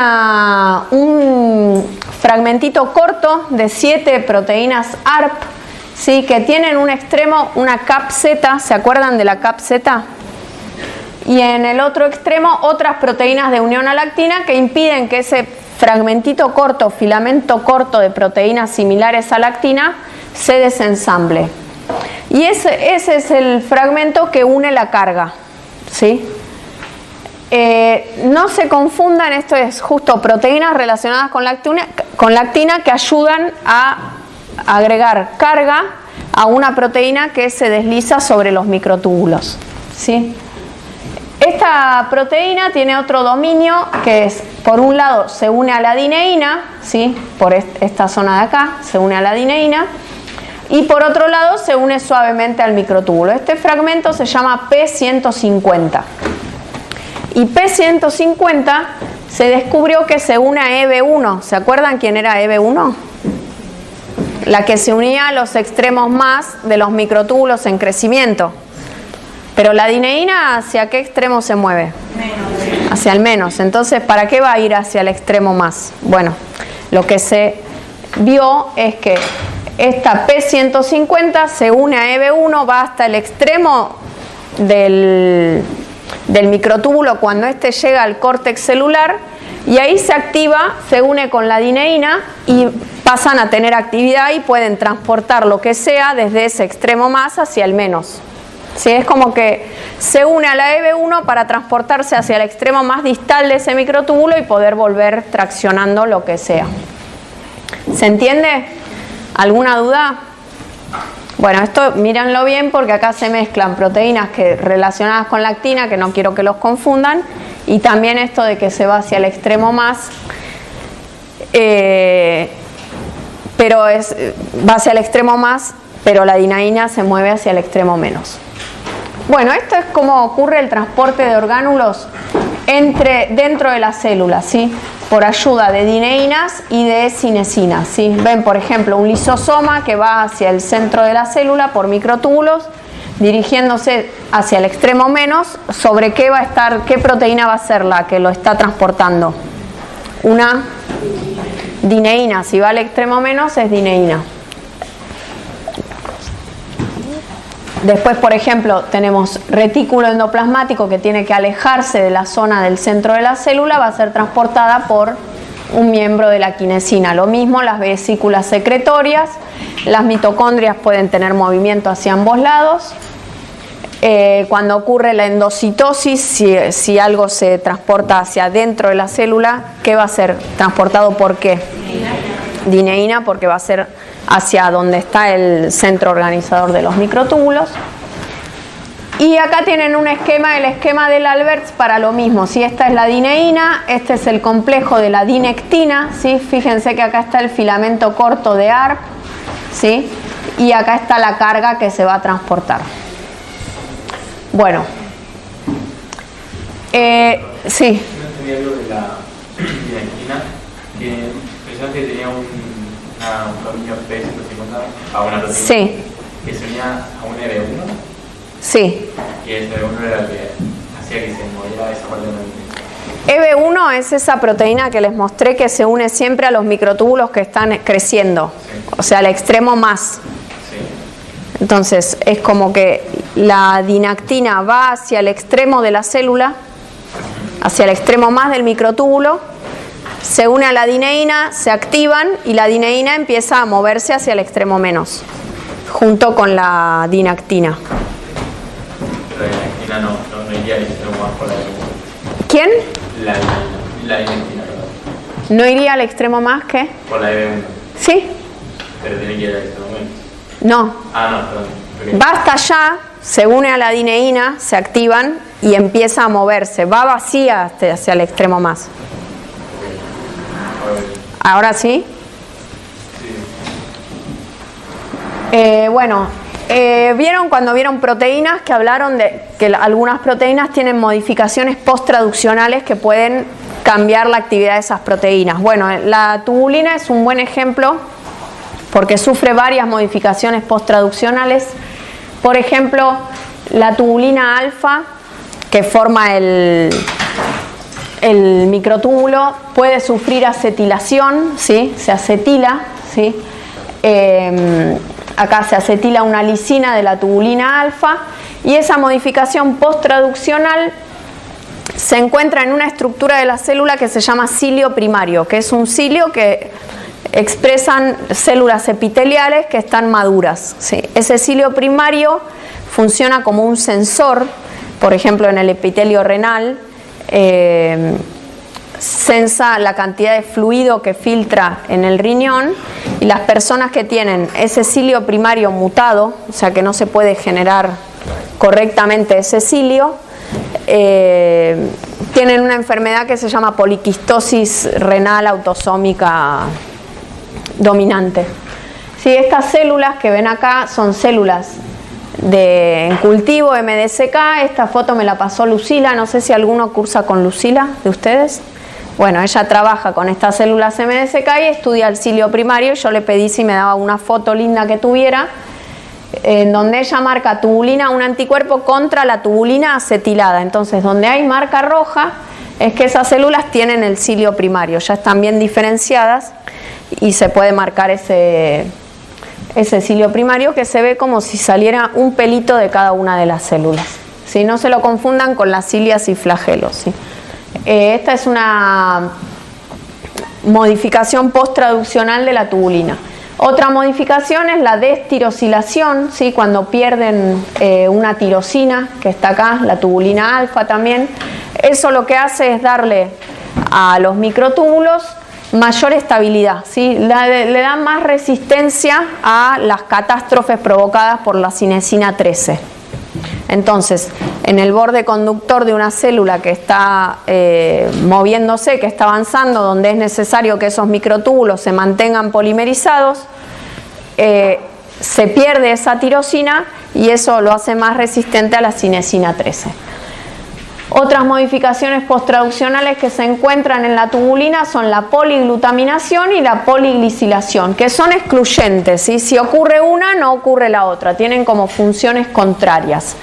fragmentito corto de 7 proteínas ARP, ¿sí? Que tienen un extremo, una cap Z, ¿se acuerdan de la cap Z? Y en el otro extremo otras proteínas de unión a lactina que impiden que ese fragmentito corto, filamento corto de proteínas similares a lactina se desensamble. Y ese es el fragmento que une la carga, ¿sí? No se confundan, esto es justo proteínas relacionadas con lactina que ayudan a agregar carga a una proteína que se desliza sobre los microtúbulos, ¿sí? Esta proteína tiene otro dominio que es, por un lado, se une a la dineína, ¿sí? Por esta zona de acá, se une a la dineína, y por otro lado se une suavemente al microtúbulo. Este fragmento se llama P150. Y P150 se descubrió que se une a EB1. ¿Se acuerdan quién era EB1? La que se unía a los extremos más de los microtúbulos en crecimiento. Pero la dineína, ¿hacia qué extremo se mueve? Menos. Hacia el menos. Entonces, ¿para qué va a ir hacia el extremo más? Bueno, lo que se vio es que esta P150 se une a EB1, va hasta el extremo del microtúbulo cuando éste llega al córtex celular, y ahí se activa, se une con la dineína y pasan a tener actividad y pueden transportar lo que sea desde ese extremo más hacia el menos. ¿Sí? Es como que se une a la EB1 para transportarse hacia el extremo más distal de ese microtúbulo y poder volver traccionando lo que sea. ¿Se entiende? ¿Alguna duda? Bueno, esto mírenlo bien porque acá se mezclan proteínas relacionadas con lactina, que no quiero que los confundan, y también esto de que se va hacia el extremo más, pero va hacia el extremo más, pero la dineína se mueve hacia el extremo menos. Bueno, esto es como ocurre el transporte de orgánulos dentro de la célula, ¿sí? Por ayuda de dineínas y de cinesinas, ¿sí? Ven, por ejemplo, un lisosoma que va hacia el centro de la célula por microtúbulos, dirigiéndose hacia el extremo menos. ¿Sobre qué va a estar, qué proteína va a ser la que lo está transportando? Una dineína. Si va al extremo menos es dineína. Después, por ejemplo, tenemos retículo endoplasmático que tiene que alejarse de la zona del centro de la célula, va a ser transportada por un miembro de la quinesina. Lo mismo las vesículas secretorias, las mitocondrias pueden tener movimiento hacia ambos lados. Cuando ocurre la endocitosis, si algo se transporta hacia adentro de la célula, ¿qué va a ser? ¿Transportado por qué? Dineína, porque va a ser hacia donde está el centro organizador de los microtúbulos. Y acá tienen un esquema, el esquema del Alberts para lo mismo. Si esta es la dineína, este es el complejo de la dinectina, ¿sí? Fíjense que acá está el filamento corto de ARP, ¿sí? Y acá está la carga que se va a transportar. Bueno, sí. No entendí algo de la dinectina, que pensaba que tenía un dominio P150 a una proteína. Sí. Que se unía a un EB1. Sí. Y ese EB1 era el que hacía que se moviera esa parte de la EB1 es esa proteína que les mostré que se une siempre a los microtúbulos que están creciendo, sí. O sea, al extremo más. Sí. Entonces, es como que la dinactina va hacia el extremo de la célula, hacia el extremo más del microtúbulo, se une a la dineína, se activan y la dineína empieza a moverse hacia el extremo menos, junto con la dinactina. Pero la dinactina no iría al extremo más por la EB1. ¿Quién? La dinactina, ¿verdad? ¿No iría al extremo más que? Por la EB1. Sí. Pero tiene que ir al extremo menos. No. Ah, no, perdón. Okay. Va hasta allá, se une a la dineína, se activan y empieza a moverse. Va vacía hacia el extremo más. ¿Ahora sí? Sí. Bueno, ¿vieron cuando vieron proteínas que hablaron de que algunas proteínas tienen modificaciones post-traduccionales que pueden cambiar la actividad de esas proteínas? Bueno, la tubulina es un buen ejemplo porque sufre varias modificaciones post-traduccionales. Por ejemplo, la tubulina alfa, que forma el microtúbulo, puede sufrir acetilación, ¿sí? Se acetila, ¿sí? Acá se acetila una lisina de la tubulina alfa y esa modificación post-traduccional se encuentra en una estructura de la célula que se llama cilio primario, que es un cilio que expresan células epiteliales que están maduras, ¿sí? Ese cilio primario funciona como un sensor, por ejemplo en el epitelio renal, censa la cantidad de fluido que filtra en el riñón, y las personas que tienen ese cilio primario mutado, o sea que no se puede generar correctamente ese cilio, tienen una enfermedad que se llama poliquistosis renal autosómica dominante. Sí, estas células que ven acá son células en cultivo MDSK. Esta foto me la pasó Lucila, no sé si alguno cursa con Lucila de ustedes. Bueno, ella trabaja con estas células MDSK y estudia el cilio primario. Yo le pedí si me daba una foto linda que tuviera, en donde ella marca tubulina, un anticuerpo contra la tubulina acetilada. Entonces, donde hay marca roja es que esas células tienen el cilio primario, ya están bien diferenciadas y se puede marcar ese cilio primario, que se ve como si saliera un pelito de cada una de las células. ¿Sí? No se lo confundan con las cilias y flagelos. ¿Sí? Esta es una modificación posttraduccional de la tubulina. Otra modificación es la destirosilación, ¿sí? Cuando pierden una tirosina, que está acá, la tubulina alfa también. Eso lo que hace es darle a los microtúbulos mayor estabilidad, ¿sí? Le dan más resistencia a las catástrofes provocadas por la cinesina 13. Entonces, en el borde conductor de una célula que está moviéndose, que está avanzando, donde es necesario que esos microtúbulos se mantengan polimerizados, se pierde esa tirosina y eso lo hace más resistente a la cinesina 13. Otras modificaciones posttraduccionales que se encuentran en la tubulina son la poliglutaminación y la poliglicilación, que son excluyentes, ¿sí? Si ocurre una, no ocurre la otra, tienen como funciones contrarias.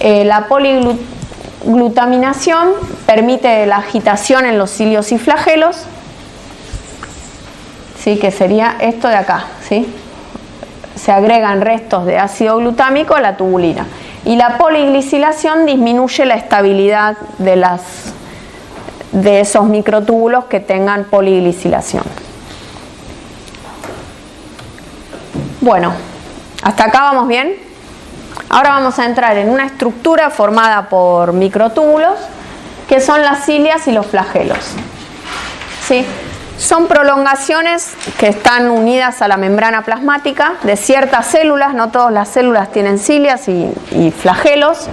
La poliglutaminación permite la agitación en los cilios y flagelos, ¿sí? Que sería esto de acá, ¿sí? Se agregan restos de ácido glutámico a la tubulina. Y la poliglicilación disminuye la estabilidad de esos microtúbulos que tengan poliglicilación. Bueno, hasta acá vamos bien. Ahora vamos a entrar en una estructura formada por microtúbulos, que son las cilias y los flagelos. ¿Sí? Son prolongaciones que están unidas a la membrana plasmática de ciertas células. No todas las células tienen cilias y flagelos.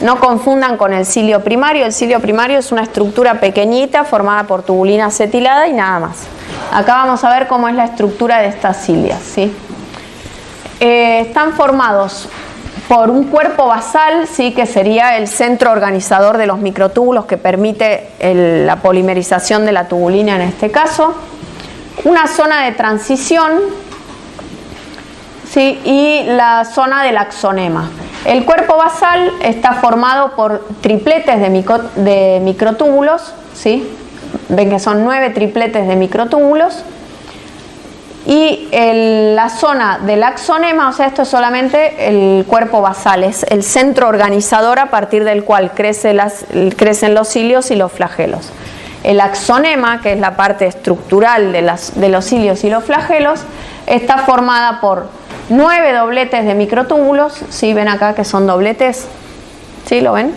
No confundan con el cilio primario. El cilio primario es una estructura pequeñita formada por tubulina acetilada y nada más. Acá vamos a ver cómo es la estructura de estas cilias, ¿sí? Están formados por un cuerpo basal, ¿sí? Que sería el centro organizador de los microtúbulos, que permite la polimerización de la tubulina en este caso. Una zona de transición, ¿sí? Y la zona del axonema. El cuerpo basal está formado por tripletes de microtúbulos, ¿sí? Ven que son 9 tripletes de microtúbulos. Y la zona del axonema, o sea, esto es solamente el cuerpo basal, es el centro organizador a partir del cual crecen los cilios y los flagelos. El axonema, que es la parte estructural de los cilios y los flagelos, está formada por 9 dobletes de microtúbulos. ¿Sí? Ven acá que son dobletes, ¿sí? ¿Lo ven?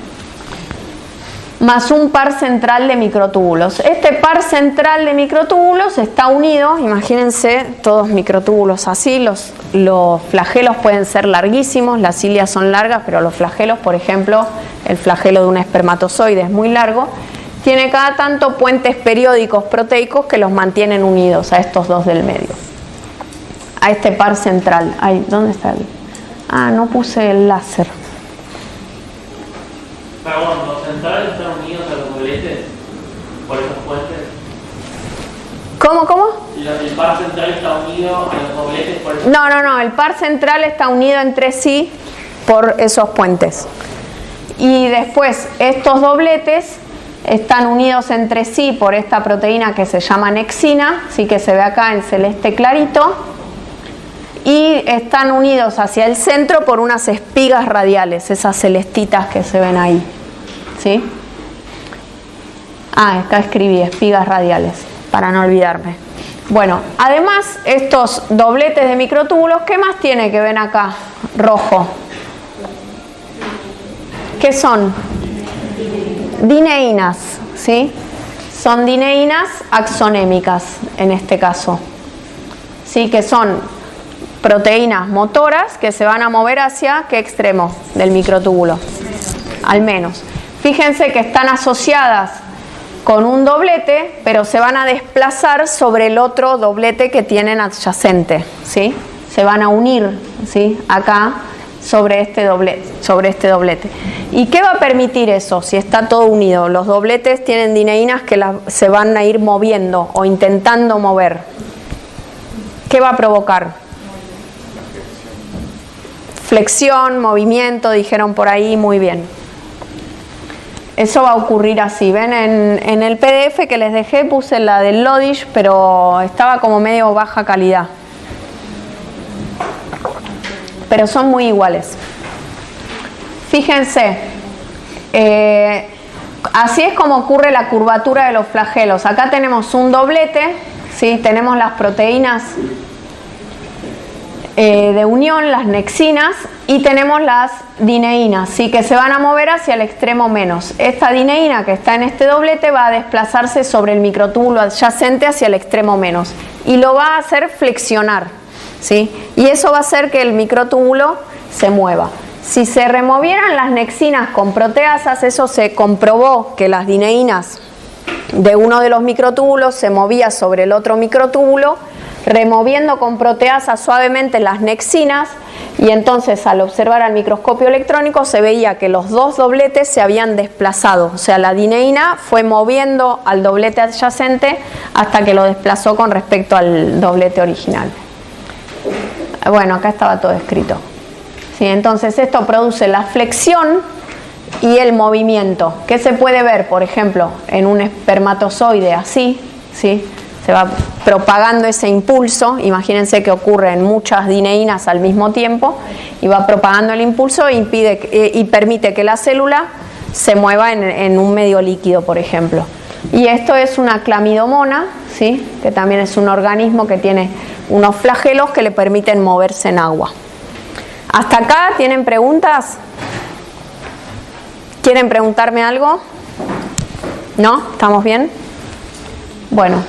Más un par central de microtúbulos. Este par central de microtúbulos está unido, imagínense, todos microtúbulos así. Los flagelos pueden ser larguísimos, las cilias son largas, pero los flagelos, por ejemplo, el flagelo de un espermatozoide es muy largo. Tiene cada tanto puentes periódicos proteicos que los mantienen unidos a estos dos del medio, a este par central. Ay, ¿dónde está el? Ah, no puse el láser. Pero bueno, los centrales están unidos a los dobletes por esos puentes. ¿Cómo? El par central está unido a los dobletes por esos No, el par central está unido entre sí por esos puentes. Y después estos dobletes están unidos entre sí por esta proteína que se llama nexina, sí, que se ve acá en celeste clarito. Y están unidos hacia el centro por unas espigas radiales, esas celestitas que se ven ahí, ¿sí? Ah, acá escribí espigas radiales, para no olvidarme. Bueno, además, estos dobletes de microtúbulos, ¿qué más tiene que ven acá, rojo? ¿Qué son? Dineínas, ¿sí? Son dineínas axonémicas en este caso, ¿sí? Que son proteínas motoras que se van a mover hacia ¿qué extremo del microtúbulo? Al menos. Fíjense que están asociadas con un doblete, pero se van a desplazar sobre el otro doblete que tienen adyacente, ¿sí? Se van a unir, ¿sí? Acá sobre este doblete. ¿Y qué va a permitir eso si está todo unido? Los dobletes tienen dineínas que se van a ir moviendo o intentando mover. ¿Qué va a provocar? Flexión, movimiento, dijeron por ahí, muy bien. Eso va a ocurrir así. Ven, en el PDF que les dejé puse la del Lodish, pero estaba como medio baja calidad. Pero son muy iguales. Fíjense, así es como ocurre la curvatura de los flagelos. Acá tenemos un doblete, ¿sí? Tenemos las proteínas de unión, las nexinas, y tenemos las dineínas, ¿sí? Que se van a mover hacia el extremo menos. Esta dineína que está en este doblete va a desplazarse sobre el microtúbulo adyacente hacia el extremo menos y lo va a hacer flexionar, ¿sí? Y eso va a hacer que el microtúbulo se mueva. Si se removieran las nexinas con proteasas, eso se comprobó que las dineínas de uno de los microtúbulos se movía sobre el otro microtúbulo, removiendo con proteasas suavemente las nexinas, y entonces al observar al microscopio electrónico se veía que los dos dobletes se habían desplazado, o sea, la dineína fue moviendo al doblete adyacente hasta que lo desplazó con respecto al doblete original. Bueno, acá estaba todo escrito. Sí, entonces esto produce la flexión y el movimiento, que se puede ver, por ejemplo, en un espermatozoide así, ¿sí? Se va propagando ese impulso, imagínense que ocurre en muchas dineínas al mismo tiempo, y va propagando el impulso y permite que la célula se mueva en un medio líquido, por ejemplo. Y esto es una clamidomona, ¿sí? Que también es un organismo que tiene unos flagelos que le permiten moverse en agua. ¿Hasta acá tienen preguntas? ¿Quieren preguntarme algo? ¿No? ¿Estamos bien? Bueno.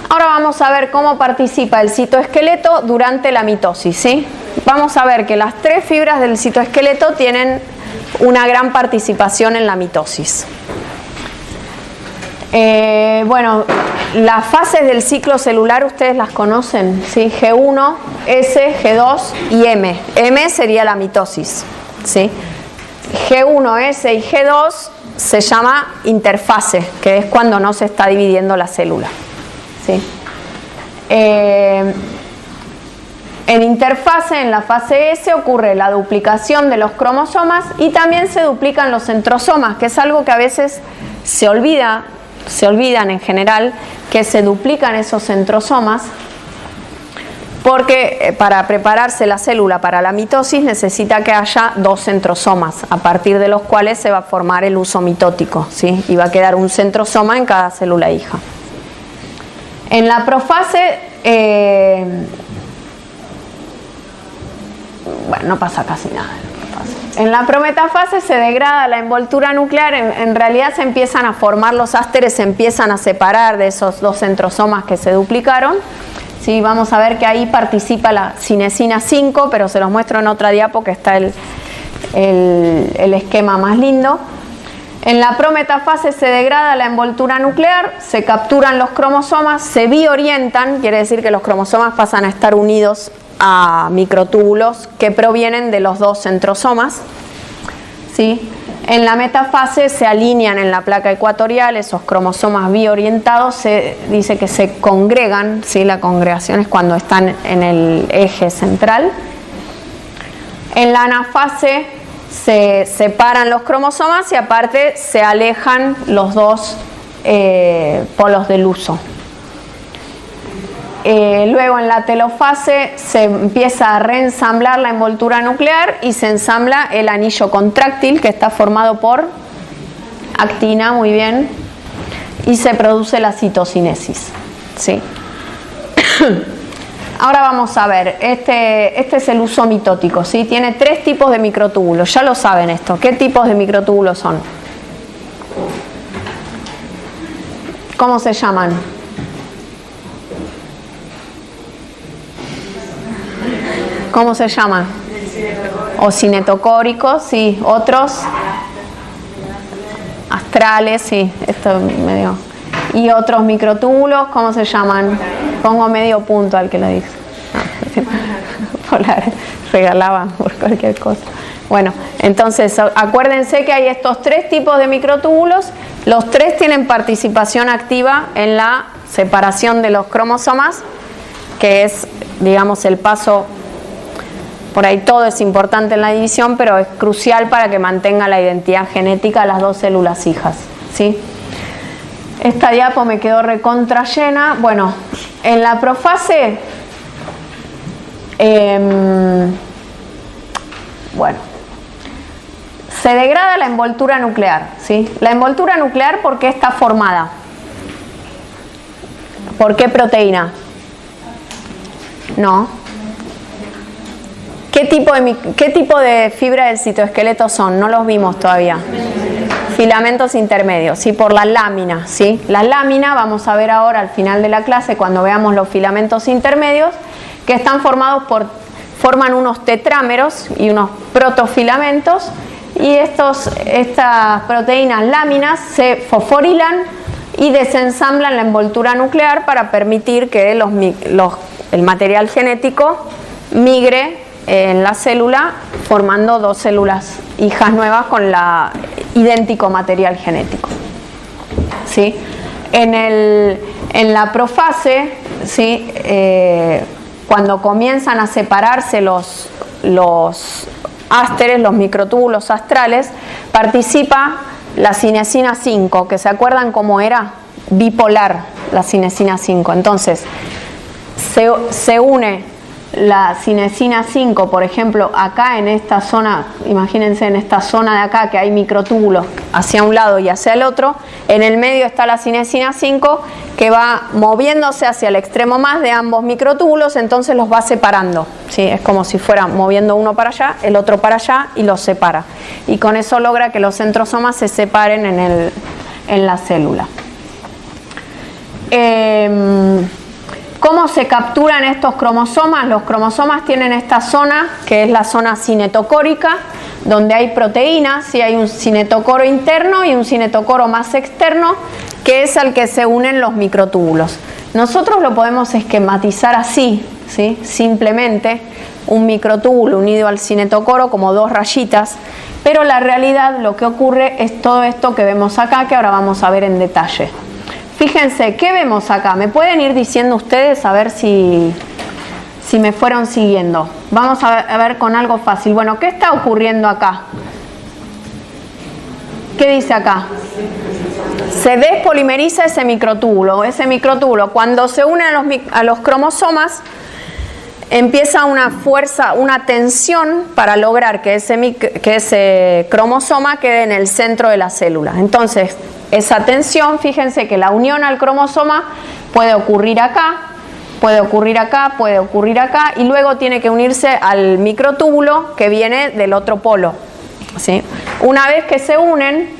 Ahora vamos a ver cómo participa el citoesqueleto durante la mitosis, ¿sí? Vamos a ver que las 3 fibras del citoesqueleto tienen una gran participación en la mitosis. Bueno, las fases del ciclo celular ustedes las conocen, ¿sí? G1, S, G2 y M. M sería la mitosis, ¿sí? G1, S y G2 se llama interfase, que es cuando no se está dividiendo la célula, ¿sí? En interfase, en la fase S, ocurre la duplicación de los cromosomas y también se duplican los centrosomas, que es algo que a veces se olvidan en general, que se duplican esos centrosomas, porque para prepararse la célula para la mitosis necesita que haya 2 centrosomas, a partir de los cuales se va a formar el uso mitótico, ¿sí? Y va a quedar un centrosoma en cada célula hija. En la profase, bueno, no pasa casi nada. En la prometafase se degrada la envoltura nuclear, en realidad se empiezan a formar los ásteres, se empiezan a separar de esos 2 centrosomas que se duplicaron. Sí, vamos a ver que ahí participa la cinesina 5, pero se los muestro en otra diapo que está el esquema más lindo. En la prometafase se degrada la envoltura nuclear, se capturan los cromosomas, se biorientan, quiere decir que los cromosomas pasan a estar unidos a microtúbulos que provienen de los 2 centrosomas, ¿sí? En la metafase se alinean en la placa ecuatorial esos cromosomas biorientados, se dice que se congregan, ¿sí? La congregación es cuando están en el eje central. En la anafase se separan los cromosomas y aparte se alejan los 2 polos del uso. Luego en la telofase se empieza a reensamblar la envoltura nuclear y se ensambla el anillo contráctil, que está formado por actina, muy bien, y se produce la citocinesis, ¿sí? Ahora vamos a ver, este es el uso mitótico, ¿sí? Tiene 3 tipos de microtúbulos, ya lo saben esto. ¿Qué tipos de microtúbulos son? ¿Cómo se llaman? ¿Cómo se llaman? O cinetocóricos, sí. Otros astrales, sí. Esto medio. Y otros microtúbulos, ¿cómo se llaman? Pongo medio punto al que lo dice. Polar, regalaba por cualquier cosa. Bueno, entonces acuérdense que hay estos tres tipos de microtúbulos. Los tres tienen participación activa en la separación de los cromosomas, que es, digamos, el paso. Por ahí todo es importante en la división, pero es crucial para que mantenga la identidad genética de las dos células hijas, ¿sí? Esta diapo me quedó recontra llena. Bueno, en la profase, bueno, se degrada la envoltura nuclear, ¿sí? La envoltura nuclear, ¿por qué está formada? ¿Por qué proteína? No. ¿Qué tipo de fibra del citoesqueleto son? No los vimos todavía. Filamentos intermedios, ¿sí? Por la lámina, ¿sí? La lámina, vamos a ver ahora al final de la clase, cuando veamos los filamentos intermedios, que están forman unos tetrámeros y unos protofilamentos, y estas proteínas láminas se fosforilan y desensamblan la envoltura nuclear para permitir que el material genético migre en la célula, formando dos células hijas nuevas con idéntico material genético, ¿sí? En la profase, ¿sí? Cuando comienzan a separarse los ásteres, los microtúbulos astrales, participa la cinesina 5, que se acuerdan cómo era bipolar la cinesina 5. Entonces se une la cinesina 5, por ejemplo, acá en esta zona, imagínense en esta zona de acá que hay microtúbulos hacia un lado y hacia el otro, en el medio está la cinesina 5 que va moviéndose hacia el extremo más de ambos microtúbulos, entonces los va separando, ¿sí? Es como si fuera moviendo uno para allá, el otro para allá y los separa. Y con eso logra que los centrosomas se separen en la célula. ¿Cómo se capturan estos cromosomas? Los cromosomas tienen esta zona, que es la zona cinetocórica, donde hay proteínas, y hay un cinetocoro interno y un cinetocoro más externo, que es al que se unen los microtúbulos. Nosotros lo podemos esquematizar así, ¿sí? Simplemente un microtúbulo unido al cinetocoro como dos rayitas, pero la realidad lo que ocurre es todo esto que vemos acá, que ahora vamos a ver en detalle. Fíjense, ¿qué vemos acá? ¿Me pueden ir diciendo ustedes a ver si me fueron siguiendo? Vamos a ver con algo fácil. Bueno, ¿qué está ocurriendo acá? ¿Qué dice acá? Se despolimeriza ese microtúbulo. Ese microtúbulo, cuando se une a los cromosomas, empieza una fuerza, una tensión para lograr que ese cromosoma quede en el centro de la célula. Entonces, esa tensión, fíjense que la unión al cromosoma puede ocurrir acá, puede ocurrir acá, puede ocurrir acá, y luego tiene que unirse al microtúbulo que viene del otro polo, ¿sí? Una vez que se unen,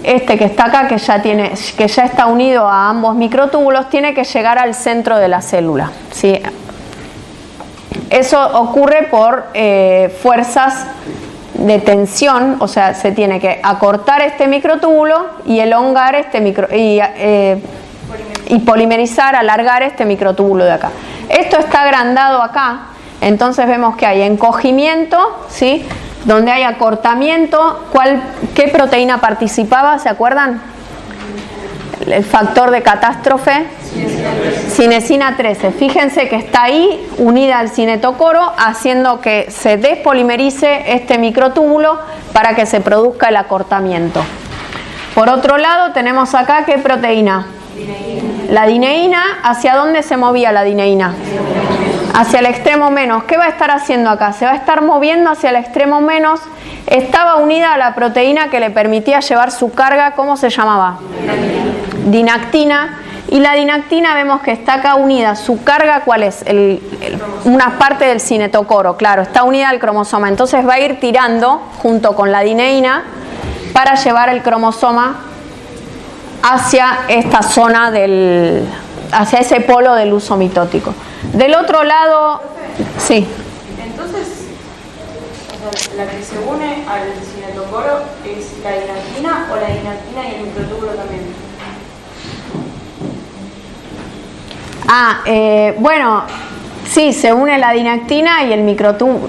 este que está acá, que ya está unido a ambos microtúbulos, tiene que llegar al centro de la célula, ¿sí? Eso ocurre por fuerzas de tensión, o sea, se tiene que acortar este microtúbulo y elongar y polimerizar, alargar este microtúbulo de acá. Esto está agrandado acá, entonces vemos que hay encogimiento, ¿sí? Donde hay acortamiento. ¿Qué proteína participaba? ¿Se acuerdan? El factor de catástrofe, cinesina 13. Fíjense que está ahí unida al cinetocoro, haciendo que se despolimerice este microtúbulo para que se produzca el acortamiento. Por otro lado, tenemos acá, ¿qué proteína? La dineína. ¿Hacia dónde se movía la dineína? Hacia el extremo menos. ¿Qué va a estar haciendo acá? Se va a estar moviendo hacia el extremo menos. Estaba unida a la proteína que le permitía llevar su carga. ¿Cómo se llamaba? Dinactina. Y la dinactina vemos que está acá unida. ¿Su carga cuál es? Una parte del cinetocoro, claro, está unida al cromosoma. Entonces va a ir tirando junto con la dineína para llevar el cromosoma hacia esta zona hacia ese polo del uso mitótico. Del otro lado, sí. Entonces, o sea, la que se une al cinetocoro es la dinactina o la dinactina y el microtúbulo también. Bueno, sí, se une la dinactina y el microtúbulo.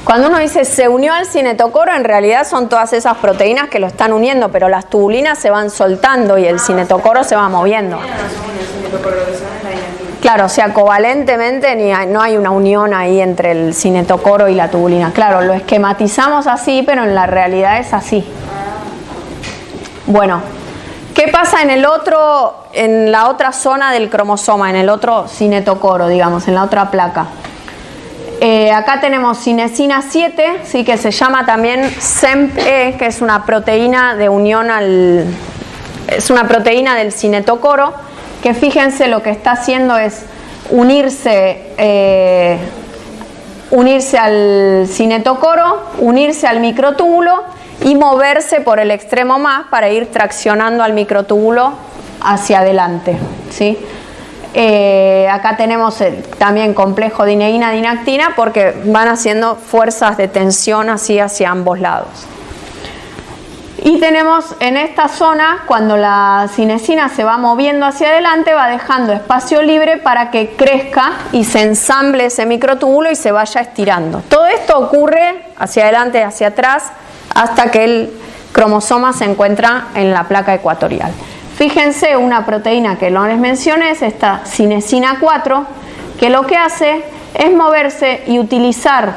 Cuando uno dice se unió al cinetocoro, en realidad son todas esas proteínas que lo están uniendo, pero las tubulinas se van soltando y el cinetocoro se va moviendo. Claro, o sea, covalentemente no hay una unión ahí entre el cinetocoro y la tubulina. Claro, lo esquematizamos así, pero en la realidad es así. Bueno, ¿qué pasa en la otra zona del cromosoma, en el otro cinetocoro, digamos, en la otra placa? Acá tenemos cinesina 7, ¿sí? Que se llama también SEMP-E, que es una proteína de unión es una proteína del cinetocoro, que fíjense lo que está haciendo es unirse al cinetocoro, unirse al microtúbulo y moverse por el extremo más para ir traccionando al microtúbulo hacia adelante, ¿sí? Acá tenemos también complejo dineína-dinactina porque van haciendo fuerzas de tensión así hacia ambos lados. Y tenemos en esta zona, cuando la cinesina se va moviendo hacia adelante, va dejando espacio libre para que crezca y se ensamble ese microtúbulo y se vaya estirando. Todo esto ocurre hacia adelante, hacia atrás, hasta que el cromosoma se encuentra en la placa ecuatorial. Fíjense, una proteína que no les mencioné es esta cinesina 4, que lo que hace es moverse y utilizar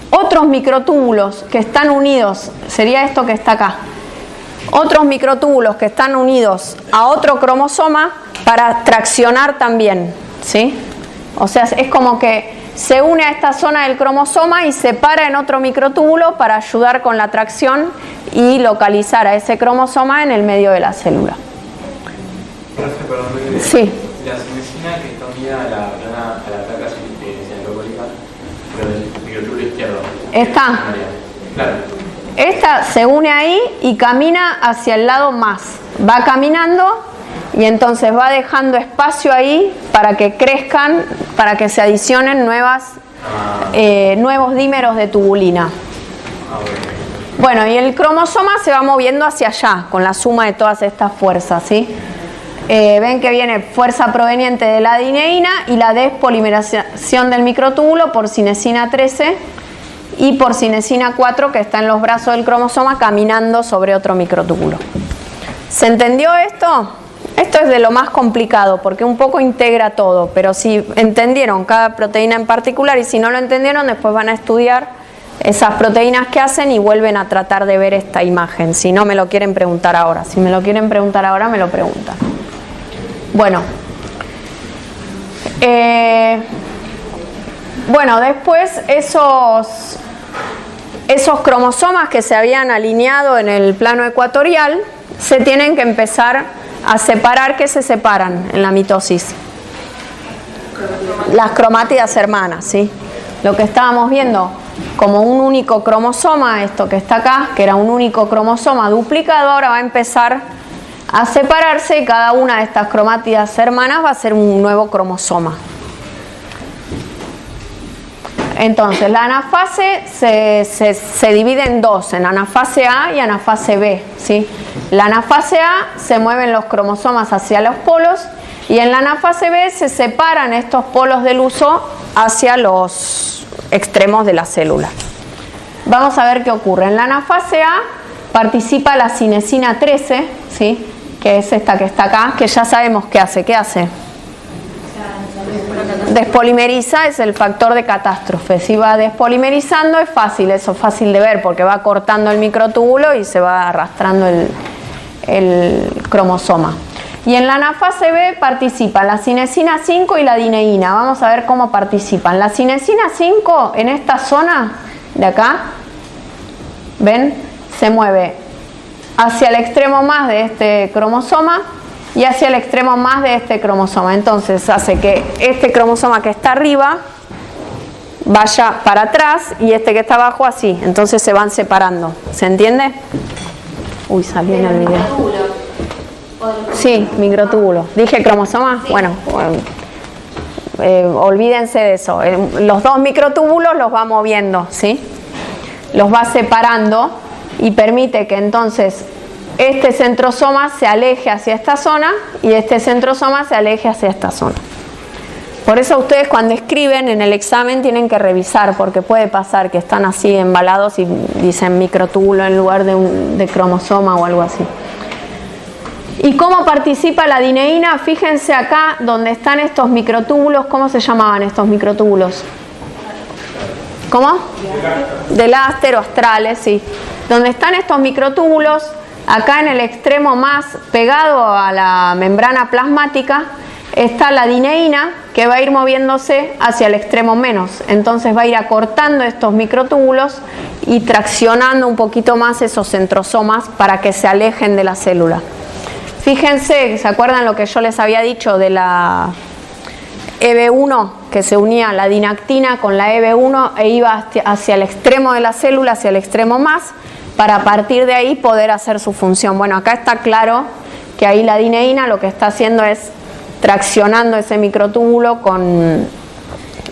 otros microtúbulos que están unidos, sería esto que está acá, otros microtúbulos que están unidos a otro cromosoma para traccionar también, ¿sí? O sea, es como que se une a esta zona del cromosoma y se para en otro microtúbulo para ayudar con la tracción y localizar a ese cromosoma en el medio de la célula. Sí. La cinesina que está unida a la placa cinetocórica, pero del microtúbulo izquierdo. Está. Claro. Esta se une ahí y camina hacia el lado más. Va caminando y entonces va dejando espacio ahí para que crezcan, para que se adicionen nuevos dímeros de tubulina. Bueno, y el cromosoma se va moviendo hacia allá con la suma de todas estas fuerzas, ¿sí? Ven que viene fuerza proveniente de la dineína y la despolimerización del microtúbulo por cinesina 13 y por cinesina 4 que está en los brazos del cromosoma caminando sobre otro microtúbulo. ¿Se entendió esto? Esto es de lo más complicado porque un poco integra todo, pero si entendieron cada proteína en particular y si no lo entendieron, después van a estudiar esas proteínas que hacen y vuelven a tratar de ver esta imagen. Si no me lo quieren preguntar ahora, si me lo quieren preguntar ahora, me lo preguntan. Bueno, después esos cromosomas que se habían alineado en el plano ecuatorial se tienen que empezar a separar. ¿Qué se separan en la mitosis? Las cromátidas hermanas, ¿sí? Lo que estábamos viendo como un único cromosoma, esto que está acá, que era un único cromosoma duplicado, ahora va a empezar a separarse y cada una de estas cromátidas hermanas va a ser un nuevo cromosoma. Entonces, la anafase se divide en dos, en anafase A y anafase B, ¿sí? La anafase A se mueven los cromosomas hacia los polos y en la anafase B se separan estos polos del uso hacia los extremos de la célula. Vamos a ver qué ocurre. En la anafase A participa la cinesina 13, ¿sí? Que es esta que está acá, que ya sabemos qué hace. ¿Qué hace? Despolimeriza, es el factor de catástrofe. Si va despolimerizando es fácil, eso es fácil de ver porque va cortando el microtúbulo y se va arrastrando el cromosoma. Y en la anafase B participa la cinesina 5 y la dineína. Vamos a ver cómo participan. La cinesina 5 en esta zona de acá, ¿ven? Se mueve hacia el extremo más de este cromosoma y hacia el extremo más de este cromosoma. Entonces hace que este cromosoma que está arriba vaya para atrás y este que está abajo así. Entonces se van separando. ¿Se entiende? Uy, salió en el video. Sí, microtúbulos. ¿Dije cromosomas? Bueno, olvídense de eso. Los dos microtúbulos los va moviendo, ¿sí? Los va separando y permite que entonces este centrosoma se aleje hacia esta zona y este centrosoma se aleje hacia esta zona. Por eso ustedes cuando escriben en el examen tienen que revisar, porque puede pasar que están así embalados y dicen microtúbulo en lugar de cromosoma o algo así. ¿Y cómo participa la dineína? Fíjense acá donde están estos microtúbulos. ¿Cómo se llamaban estos microtúbulos? ¿Cómo? Delástero, astrales, sí. Donde están estos microtúbulos, acá en el extremo más pegado a la membrana plasmática, está la dineína que va a ir moviéndose hacia el extremo menos. Entonces va a ir acortando estos microtúbulos y traccionando un poquito más esos centrosomas para que se alejen de la célula. Fíjense, ¿se acuerdan lo que yo les había dicho de la EB1? Que se unía la dinactina con la EB1 e iba hacia el extremo de la célula, hacia el extremo más, para a partir de ahí poder hacer su función. Bueno, acá está claro que ahí la dineína lo que está haciendo es traccionando ese microtúbulo con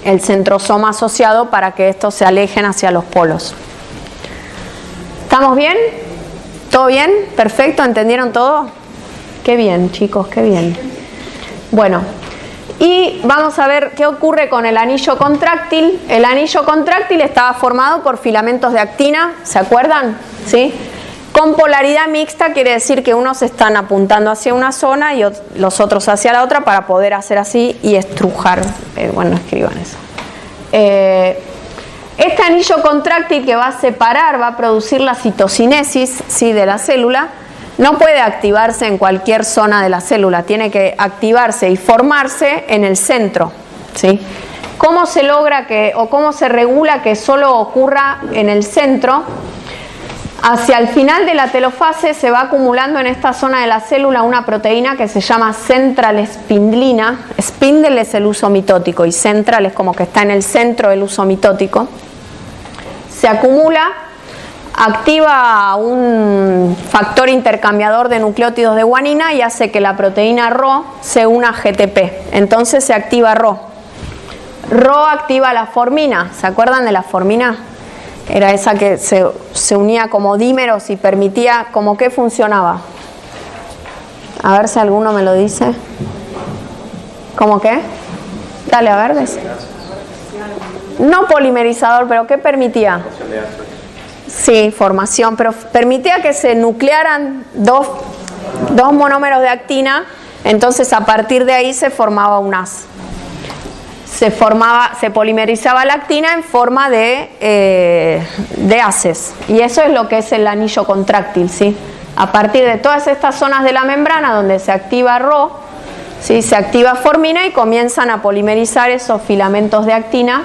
el centrosoma asociado para que estos se alejen hacia los polos. ¿Estamos bien? ¿Todo bien? ¿Perfecto? ¿Entendieron todo? Qué bien, chicos, qué bien. Bueno, y vamos a ver qué ocurre con el anillo contráctil. El anillo contráctil estaba formado por filamentos de actina, ¿se acuerdan? ¿Sí? Con polaridad mixta quiere decir que unos están apuntando hacia una zona y los otros hacia la otra para poder hacer así y estrujar. Bueno, escriban eso. Este anillo contráctil que va a separar, va a producir la citocinesis, ¿sí?, de la célula. No puede activarse en cualquier zona de la célula, tiene que activarse y formarse en el centro, ¿sí? ¿Cómo se logra cómo se regula que solo ocurra en el centro? Hacia el final de la telofase se va acumulando en esta zona de la célula una proteína que se llama central spindlina. Spindle es el uso mitótico y central es como que está en el centro del uso mitótico. Se acumula, activa un factor intercambiador de nucleótidos de guanina y hace que la proteína Rho se una a GTP. Entonces se activa Rho. Rho activa la formina. ¿Se acuerdan de la formina? Era esa que se unía como dímeros y permitía, ¿cómo qué funcionaba? A ver si alguno me lo dice. ¿Cómo qué? Dale, a ver. No polimerizador, pero ¿qué permitía? Sí, formación, pero permitía que se nuclearan dos monómeros de actina, entonces a partir de ahí se formaba un AS. Se polimerizaba la actina en forma de ACES, y eso es lo que es el anillo contráctil, ¿sí? A partir de todas estas zonas de la membrana donde se activa Rho, ¿sí?, se activa formina y comienzan a polimerizar esos filamentos de actina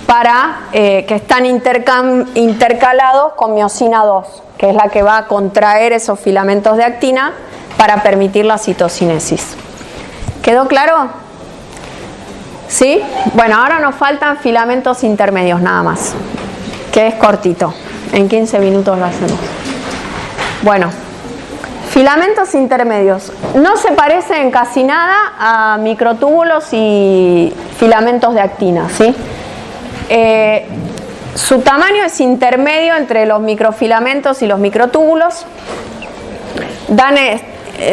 para que están intercalados con miosina 2, que es la que va a contraer esos filamentos de actina para permitir la citocinesis. ¿Quedó claro? ¿Sí? Bueno, ahora nos faltan filamentos intermedios nada más, que es cortito, en 15 minutos lo hacemos. Bueno, filamentos intermedios. No se parece en casi nada a microtúbulos y filamentos de actina, ¿sí? Su tamaño es intermedio entre los microfilamentos y los microtúbulos.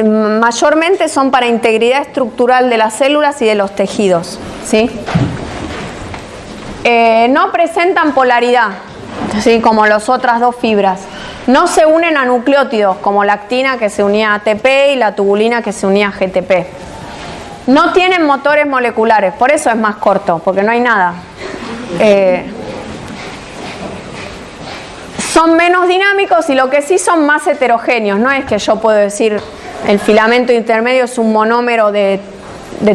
Mayormente son para integridad estructural de las células y de los tejidos, ¿sí? No presentan polaridad, ¿sí?, como las otras dos fibras. No se unen a nucleótidos como la actina que se unía a ATP y la tubulina que se unía a GTP. No tienen motores moleculares, por eso es más corto, porque no hay nada. Son menos dinámicos y lo que sí son más heterogéneos. No es que yo puedo decir el filamento intermedio es un monómero de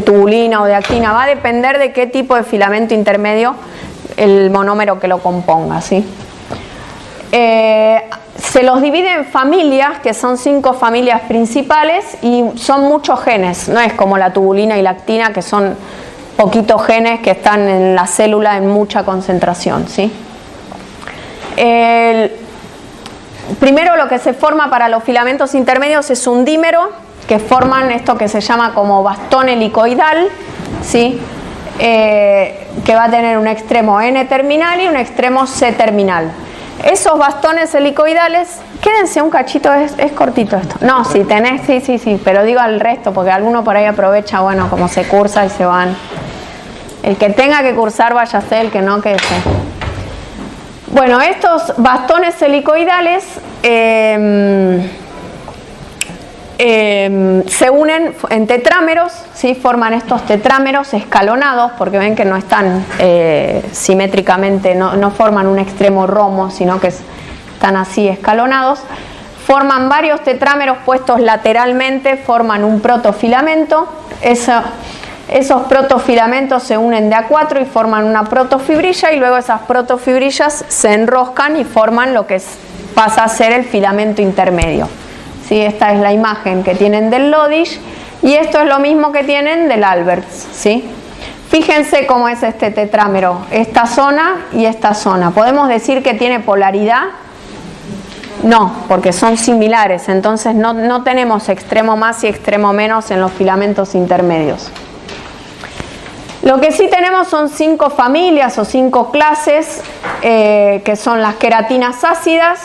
tubulina o de actina. Va a depender de qué tipo de filamento intermedio el monómero que lo componga, ¿sí? Se los divide en familias, que son 5 familias principales, y son muchos genes. No es como la tubulina y la actina, que son poquitos genes que están en la célula en mucha concentración, ¿sí? Primero lo que se forma para los filamentos intermedios es un dímero que forman esto que se llama como bastón helicoidal, ¿sí? Que va a tener un extremo N-terminal y un extremo C-terminal. Esos bastones helicoidales, quédense un cachito, es cortito esto. No, si tenés, sí, pero digo al resto, porque alguno por ahí aprovecha, bueno, como se cursa y se van. El que tenga que cursar, váyase, el que no, quédese. Bueno, estos bastones helicoidales se unen en tetrámeros, ¿sí? Forman estos tetrámeros escalonados, porque ven que no están simétricamente, no forman un extremo romo, sino que están así escalonados. Forman varios tetrámeros puestos lateralmente, forman un protofilamento. Esos protofilamentos se unen de a 4 y forman una protofibrilla, y luego esas protofibrillas se enroscan y forman lo que pasa a ser el filamento intermedio. ¿Sí? Esta es la imagen que tienen del Lodish y esto es lo mismo que tienen del Alberts, ¿sí? Fíjense cómo es este tetrámero, esta zona y esta zona. ¿Podemos decir que tiene polaridad? No, porque son similares, entonces no tenemos extremo más y extremo menos en los filamentos intermedios. Lo que sí tenemos son 5 familias o 5 clases, que son las queratinas ácidas,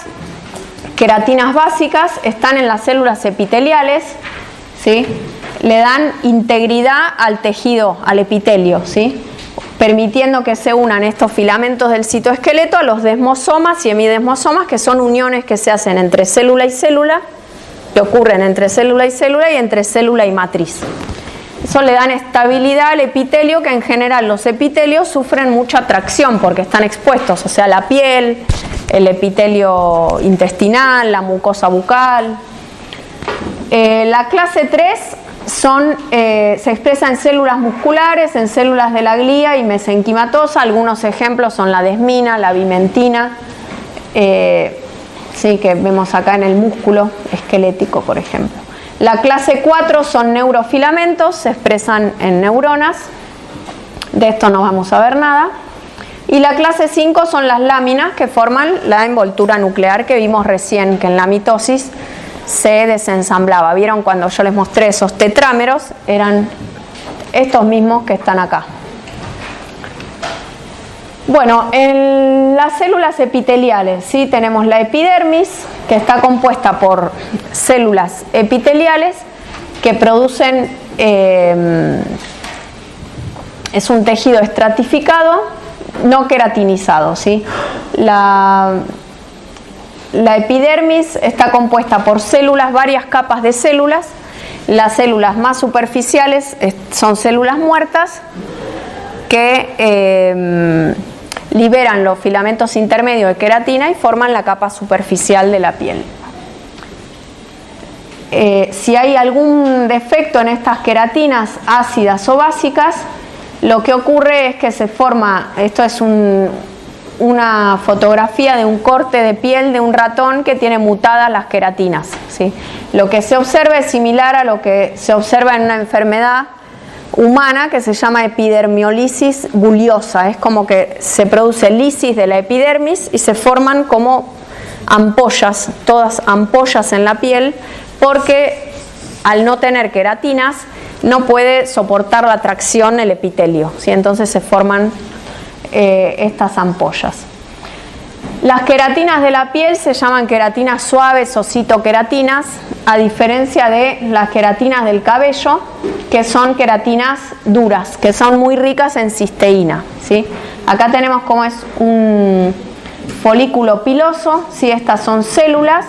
queratinas básicas, están en las células epiteliales, ¿sí? Le dan integridad al tejido, al epitelio, ¿sí? Permitiendo que se unan estos filamentos del citoesqueleto a los desmosomas y hemidesmosomas, que son uniones que se hacen entre célula y célula, que ocurren entre célula y célula y entre célula y matriz. Eso le dan estabilidad al epitelio, que en general los epitelios sufren mucha tracción porque están expuestos, o sea, la piel, el epitelio intestinal, la mucosa bucal. La clase 3 se expresa en células musculares, en células de la glía y mesenquimatosa. Algunos ejemplos son la desmina, la vimentina, sí, que vemos acá en el músculo esquelético, por ejemplo. La clase 4 son neurofilamentos, se expresan en neuronas, de esto no vamos a ver nada. Y la clase 5 son las láminas, que forman la envoltura nuclear que vimos recién, que en la mitosis se desensamblaba. ¿Vieron cuando yo les mostré esos tetrámeros? Eran estos mismos que están acá. Bueno, en las células epiteliales, ¿sí? Tenemos la epidermis, que está compuesta por células epiteliales que producen, es un tejido estratificado, no queratinizado, ¿sí? La epidermis está compuesta por células, varias capas de células. Las células más superficiales son células muertas que liberan los filamentos intermedios de queratina y forman la capa superficial de la piel. Si hay algún defecto en estas queratinas ácidas o básicas, lo que ocurre es que se forma, esto es una fotografía de un corte de piel de un ratón que tiene mutadas las queratinas, ¿sí? Lo que se observa es similar a lo que se observa en una enfermedad humana que se llama epidermiolisis bullosa. Es como que se produce lisis de la epidermis y se forman como ampollas, todas ampollas en la piel, porque al no tener queratinas no puede soportar la tracción el epitelio, ¿sí? Entonces se forman estas ampollas. Las queratinas de la piel se llaman queratinas suaves o citoqueratinas, a diferencia de las queratinas del cabello, que son queratinas duras, que son muy ricas en cisteína, ¿sí? Acá tenemos como es un folículo piloso, ¿sí? Estas son células,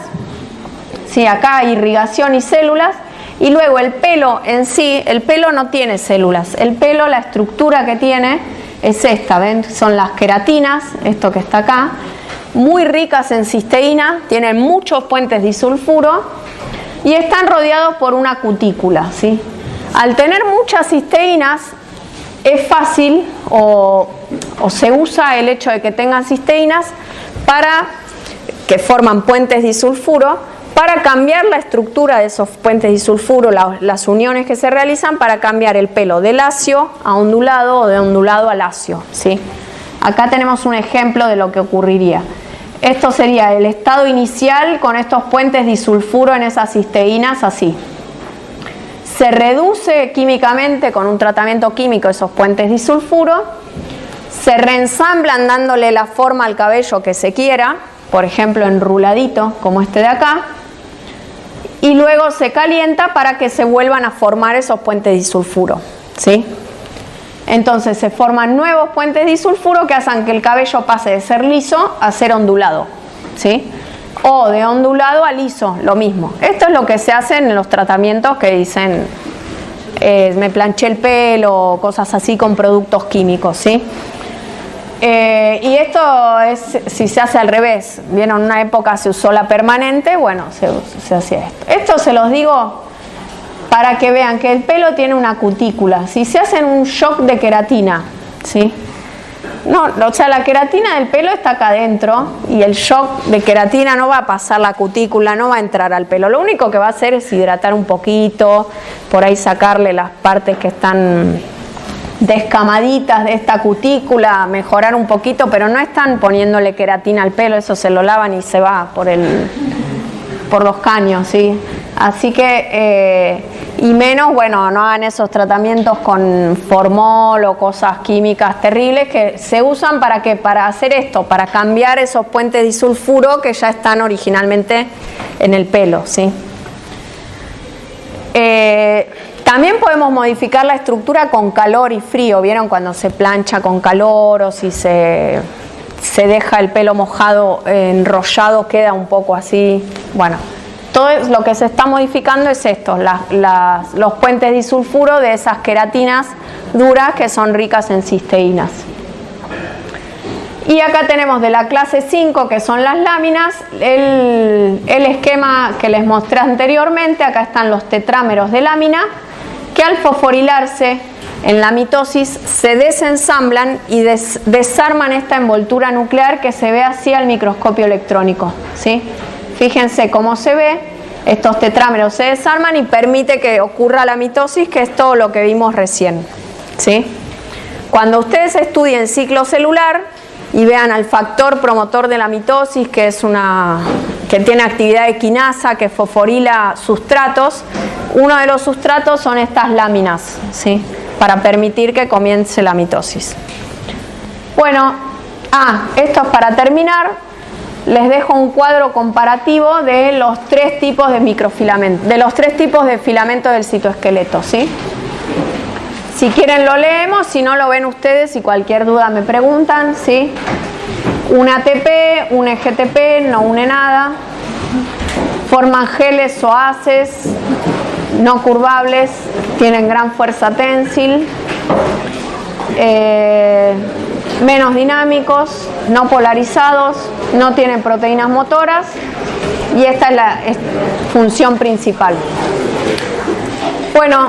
¿sí? Acá hay irrigación y células, y luego el pelo en sí, el pelo no tiene células, el pelo, la estructura que tiene es esta, ¿ven? Son las queratinas, esto que está acá, muy ricas en cisteína, tienen muchos puentes disulfuro y están rodeados por una cutícula, ¿sí? Al tener muchas cisteínas es fácil o se usa el hecho de que tengan cisteínas que forman puentes disulfuro, para cambiar la estructura de esos puentes disulfuro, las uniones que se realizan para cambiar el pelo de lacio a ondulado o de ondulado a lacio, ¿sí? Acá tenemos un ejemplo de lo que ocurriría. Esto sería el estado inicial con estos puentes disulfuro en esas cisteínas así. Se reduce químicamente con un tratamiento químico esos puentes disulfuro, se reensamblan dándole la forma al cabello que se quiera, por ejemplo enruladito como este de acá, y luego se calienta para que se vuelvan a formar esos puentes disulfuro, ¿sí? Entonces se forman nuevos puentes disulfuro que hacen que el cabello pase de ser liso a ser ondulado, ¿sí? O de ondulado a liso, lo mismo. Esto es lo que se hace en los tratamientos que dicen me planché el pelo, cosas así con productos químicos, ¿sí? Y esto es si se hace al revés. Vieron, en una época se usó la permanente, bueno, se hacía esto. Esto se los digo para que vean que el pelo tiene una cutícula. Si se hacen un shock de queratina, ¿sí? No, o sea, la queratina del pelo está acá adentro y el shock de queratina no va a pasar la cutícula, no va a entrar al pelo. Lo único que va a hacer es hidratar un poquito, por ahí sacarle las partes que están descamaditas de esta cutícula, mejorar un poquito, pero no están poniéndole queratina al pelo, eso se lo lavan y se va por los caños, ¿sí? Así que, y menos, bueno, no hagan esos tratamientos con formol o cosas químicas terribles que se usan para que, para hacer esto, para cambiar esos puentes disulfuro que ya están originalmente en el pelo, ¿sí? También podemos modificar la estructura con calor y frío. ¿Vieron cuando se plancha con calor o si se deja el pelo mojado, enrollado, queda un poco así? Bueno, todo lo que se está modificando es esto, los puentes disulfuro de esas queratinas duras que son ricas en cisteínas. Y acá tenemos de la clase 5, que son las láminas, el esquema que les mostré anteriormente. Acá están los tetrámeros de lámina, que al fosforilarse en la mitosis se desensamblan y desarman esta envoltura nuclear que se ve así al microscopio electrónico, ¿sí? Fíjense cómo se ve, estos tetrámeros se desarman y permite que ocurra la mitosis, que es todo lo que vimos recién, ¿sí? Cuando ustedes estudien ciclo celular y vean al factor promotor de la mitosis, que tiene actividad de quinasa, que fosforila sustratos, uno de los sustratos son estas láminas, ¿sí? Para permitir que comience la mitosis. Bueno, esto es para terminar. Les dejo un cuadro comparativo de los 3 tipos de microfilamentos, de los 3 tipos de filamentos del citoesqueleto, ¿sí? Si quieren lo leemos, si no lo ven ustedes y cualquier duda me preguntan, ¿sí? Un ATP, un EGTP, no une nada. Forman geles o haces no curvables, tienen gran fuerza ténsil, menos dinámicos, no polarizados, no tienen proteínas motoras, y esta es la función principal. Bueno,